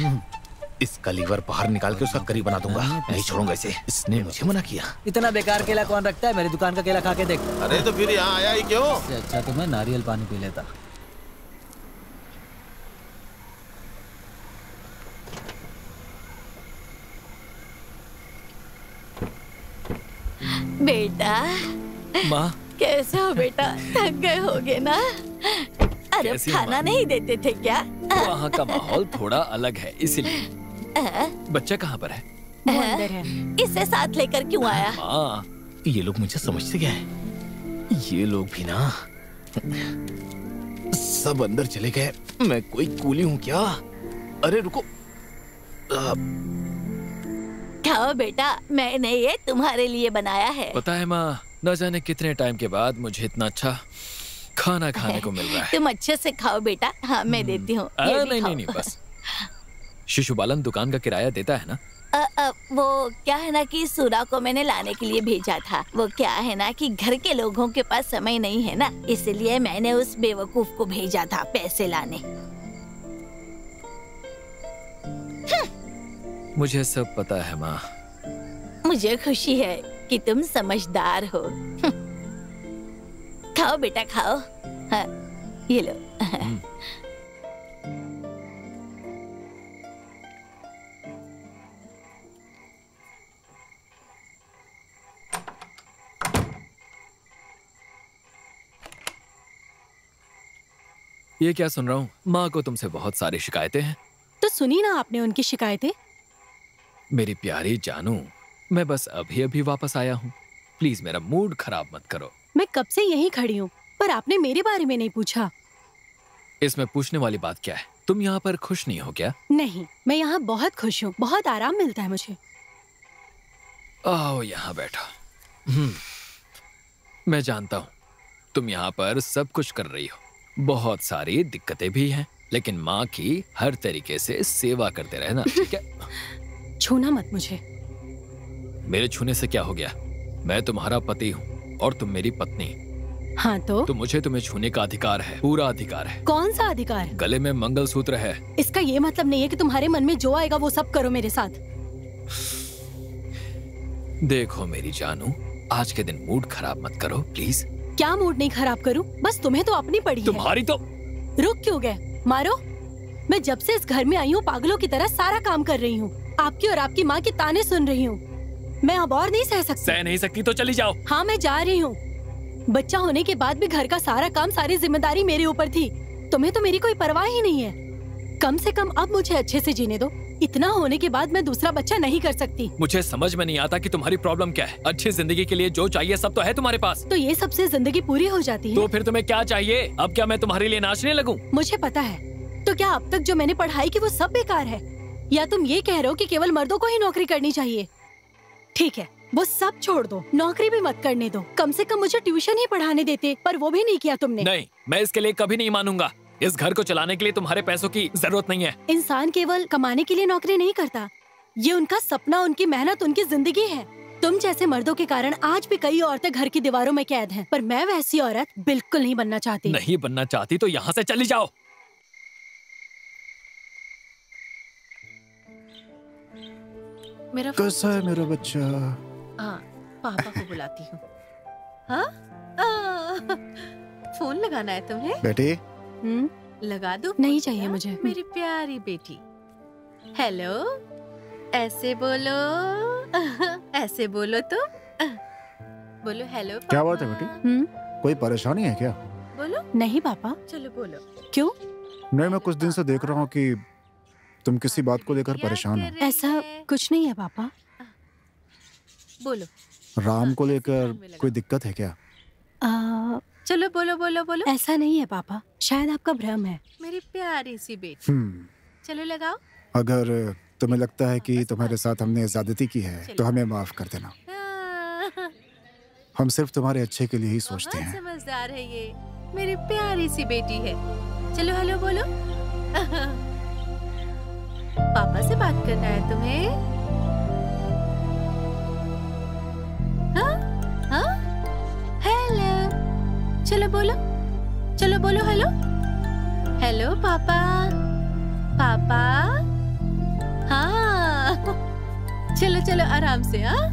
इसका लीवर बाहर निकाल के उसका करी बना दूंगा। नहीं छोड़ूंगा इसे, इसने मुझे मना किया। इतना बेकार केला कौन रखता है? मेरी दुकान का केला खा के देख। अरे तो फिर यहाँ आया ही क्यों? अच्छा तो मैं नारियल पानी पी लेता। बेटा। माँ कैसे हो बेटा? थक गए होगे ना? अरे कैसी खाना माँ? नहीं देते थे क्या? वहाँ का माहौल थोड़ा अलग है इसीलिए। बच्चा कहाँ पर है? वो अंदर है। इसे साथ लेकर क्यों आया? हाँ, ये लोग मुझे समझते क्या है? ये लोग भी ना सब अंदर चले गए, मैं कोई कूली हूँ क्या? अरे रुको, खाओ बेटा, मैंने ये तुम्हारे लिए बनाया है। पता है माँ, न जाने कितने टाइम के बाद मुझे इतना अच्छा खाना खाने को मिल रहा है। तुम अच्छे से खाओ बेटा। हाँ मैं देती हूँ। नहीं बस। शिशुपालन दुकान का किराया देता है ना? वो क्या है ना कि सूरा को मैंने लाने के लिए भेजा था। वो क्या है ना कि घर के लोगों के पास समय नहीं है ना, इसलिए मैंने उस बेवकूफ को भेजा था पैसे लाने। मुझे सब पता है माँ। मुझे खुशी है कि तुम समझदार हो। खाओ बेटा खाओ। हाँ, ये लो। ये क्या सुन रहा हूँ? माँ को तुमसे बहुत सारी शिकायतें हैं। तो सुनी ना आपने उनकी शिकायतें। मेरी प्यारी जानू, मैं बस अभी अभी वापस आया हूँ, प्लीज मेरा मूड खराब मत करो। मैं कब से यहीं खड़ी हूँ, पर आपने मेरे बारे में नहीं पूछा। इसमें पूछने वाली बात क्या है? तुम यहाँ पर खुश नहीं हो क्या? नहीं, मैं यहाँ बहुत खुश हूँ, बहुत आराम मिलता है मुझे। आओ यहाँ बैठो। मैं जानता हूँ तुम यहाँ पर सब कुछ कर रही हो, बहुत सारी दिक्कतें भी हैं, लेकिन माँ की हर तरीके से सेवा करते रहना, ठीक है? छूना मत मुझे। मेरे छूने से क्या हो गया? मैं तुम्हारा पति हूँ और तुम मेरी पत्नी। हाँ तो मुझे तुम्हें छूने का अधिकार है, पूरा अधिकार है। कौन सा अधिकार? गले में मंगलसूत्र है। इसका ये मतलब नहीं है कि तुम्हारे मन में जो आएगा वो सब करो मेरे साथ। देखो मेरी जानू, आज के दिन मूड खराब मत करो प्लीज। क्या मूड नहीं खराब करूं? बस तुम्हें तो अपनी पड़ी है। तुम्हारी तो। रुक क्यों गए? मारो। मैं जब से इस घर में आई हूँ पागलों की तरह सारा काम कर रही हूँ, आपकी और आपकी माँ की ताने सुन रही हूँ। मैं अब और नहीं सह सकती। सह नहीं सकती तो चली जाओ। हाँ मैं जा रही हूँ। बच्चा होने के बाद भी घर का सारा काम, सारी जिम्मेदारी मेरे ऊपर थी। तुम्हें तो मेरी कोई परवाह ही नहीं है। कम से कम अब मुझे अच्छे से जीने दो। इतना होने के बाद मैं दूसरा बच्चा नहीं कर सकती। मुझे समझ में नहीं आता कि तुम्हारी प्रॉब्लम क्या है। अच्छी जिंदगी के लिए जो चाहिए सब तो है तुम्हारे पास। तो ये सबसे जिंदगी पूरी हो जाती है। तो फिर तुम्हें क्या चाहिए? अब क्या मैं तुम्हारे लिए नाचने लगूं? मुझे पता है। तो क्या अब तक जो मैंने पढ़ाई की वो सब बेकार है? या तुम ये कह रहे हो कि केवल मर्दों को ही नौकरी करनी चाहिए? ठीक है, वो सब छोड़ दो, नौकरी भी मत करने दो। कम से कम मुझे ट्यूशन ही पढ़ाने देते, पर वो भी नहीं किया तुमने। नहीं, मैं इसके लिए कभी नहीं मानूंगा। इस घर को चलाने के लिए तुम्हारे पैसों की जरूरत नहीं है। इंसान केवल कमाने के लिए नौकरी नहीं करता, ये उनका सपना, उनकी मेहनत, उनकी जिंदगी है। तुम जैसे मर्दों के कारण आज भी कई औरतें घर की दीवारों में कैद हैं, पर मैं वैसी औरत बिल्कुल नहीं बनना चाहती। नहीं बनना चाहती तो यहाँ से चली जाओ। मेरा कैसा है मेरा बच्चा? हाँ, पापा को बुलाती हूँ। हाँ? फोन लगाना है तुम्हें? बेटी लगा दो। नहीं चाहिए मुझे। मेरी प्यारी बेटी। हेलो, ऐसे बोलो। ऐसे बोलो तुम। बोलो हेलो। क्या बात है बेटी? कोई परेशानी है क्या? बोलो। नहीं पापा। चलो बोलो। क्यों? नहीं, मैं कुछ दिन से देख रहा हूँ कि तुम किसी बात को लेकर परेशान हो। ऐसा कुछ नहीं है पापा। बोलो। राम को लेकर कोई दिक्कत है क्या? चलो बोलो बोलो बोलो। ऐसा नहीं है पापा, शायद आपका भ्रम है। मेरी प्यारी सी बेटी। चलो लगाओ। अगर तुम्हें लगता है कि तुम्हारे साथ हमने ज्यादती की है तो हमें माफ कर देना। हम सिर्फ तुम्हारे अच्छे के लिए ही सोचते हैं। समझदार है ये, मेरी प्यारी सी बेटी है। चलो हेलो बोलो। पापा से बात करना है तुम्हें? हाँ? हेलो। चलो बोलो। चलो बोलो हेलो। हेलो पापा। पापा। हाँ। चलो चलो आराम से। हाँ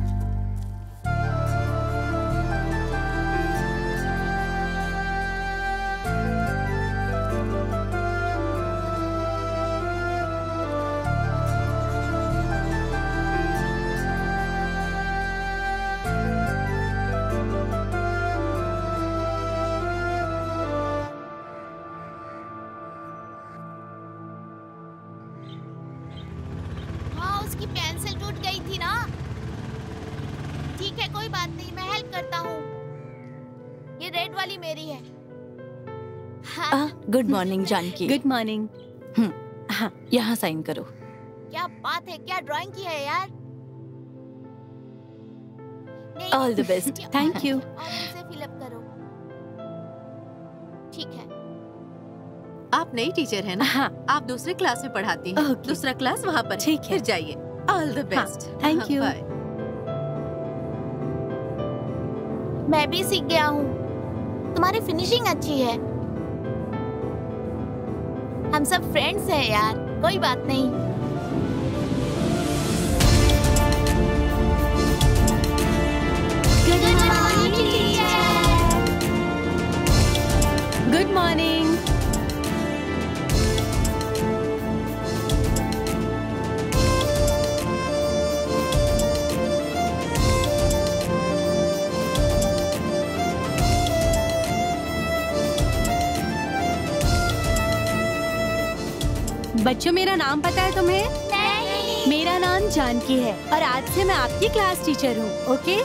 पेंसिल टूट गई थी ना। ठीक है कोई बात नहीं, मैं हेल्प करता हूँ। ये रेड वाली मेरी है। Good morning Janaki. Good morning. हाँ, यहाँ साइन करो। क्या बात है, क्या ड्राइंग की है यार। All the best. Thank you. और इसे फिलअप करो। ठीक है। आप नई टीचर है ना? हाँ। आप दूसरे क्लास में पढ़ाती हैं। दूसरा क्लास वहाँ पर। ठीक है। फिर जाइए। All the best. Thank you. मैं भी सीख गया हूँ। तुम्हारी फिनिशिंग अच्छी है। हम सब फ्रेंड्स हैं यार, कोई बात नहीं। Good morning. बच्चों, मेरा नाम पता है तुम्हें? नहीं। मेरा नाम जानकी है और आज से मैं आपकी क्लास टीचर हूँ। ओके?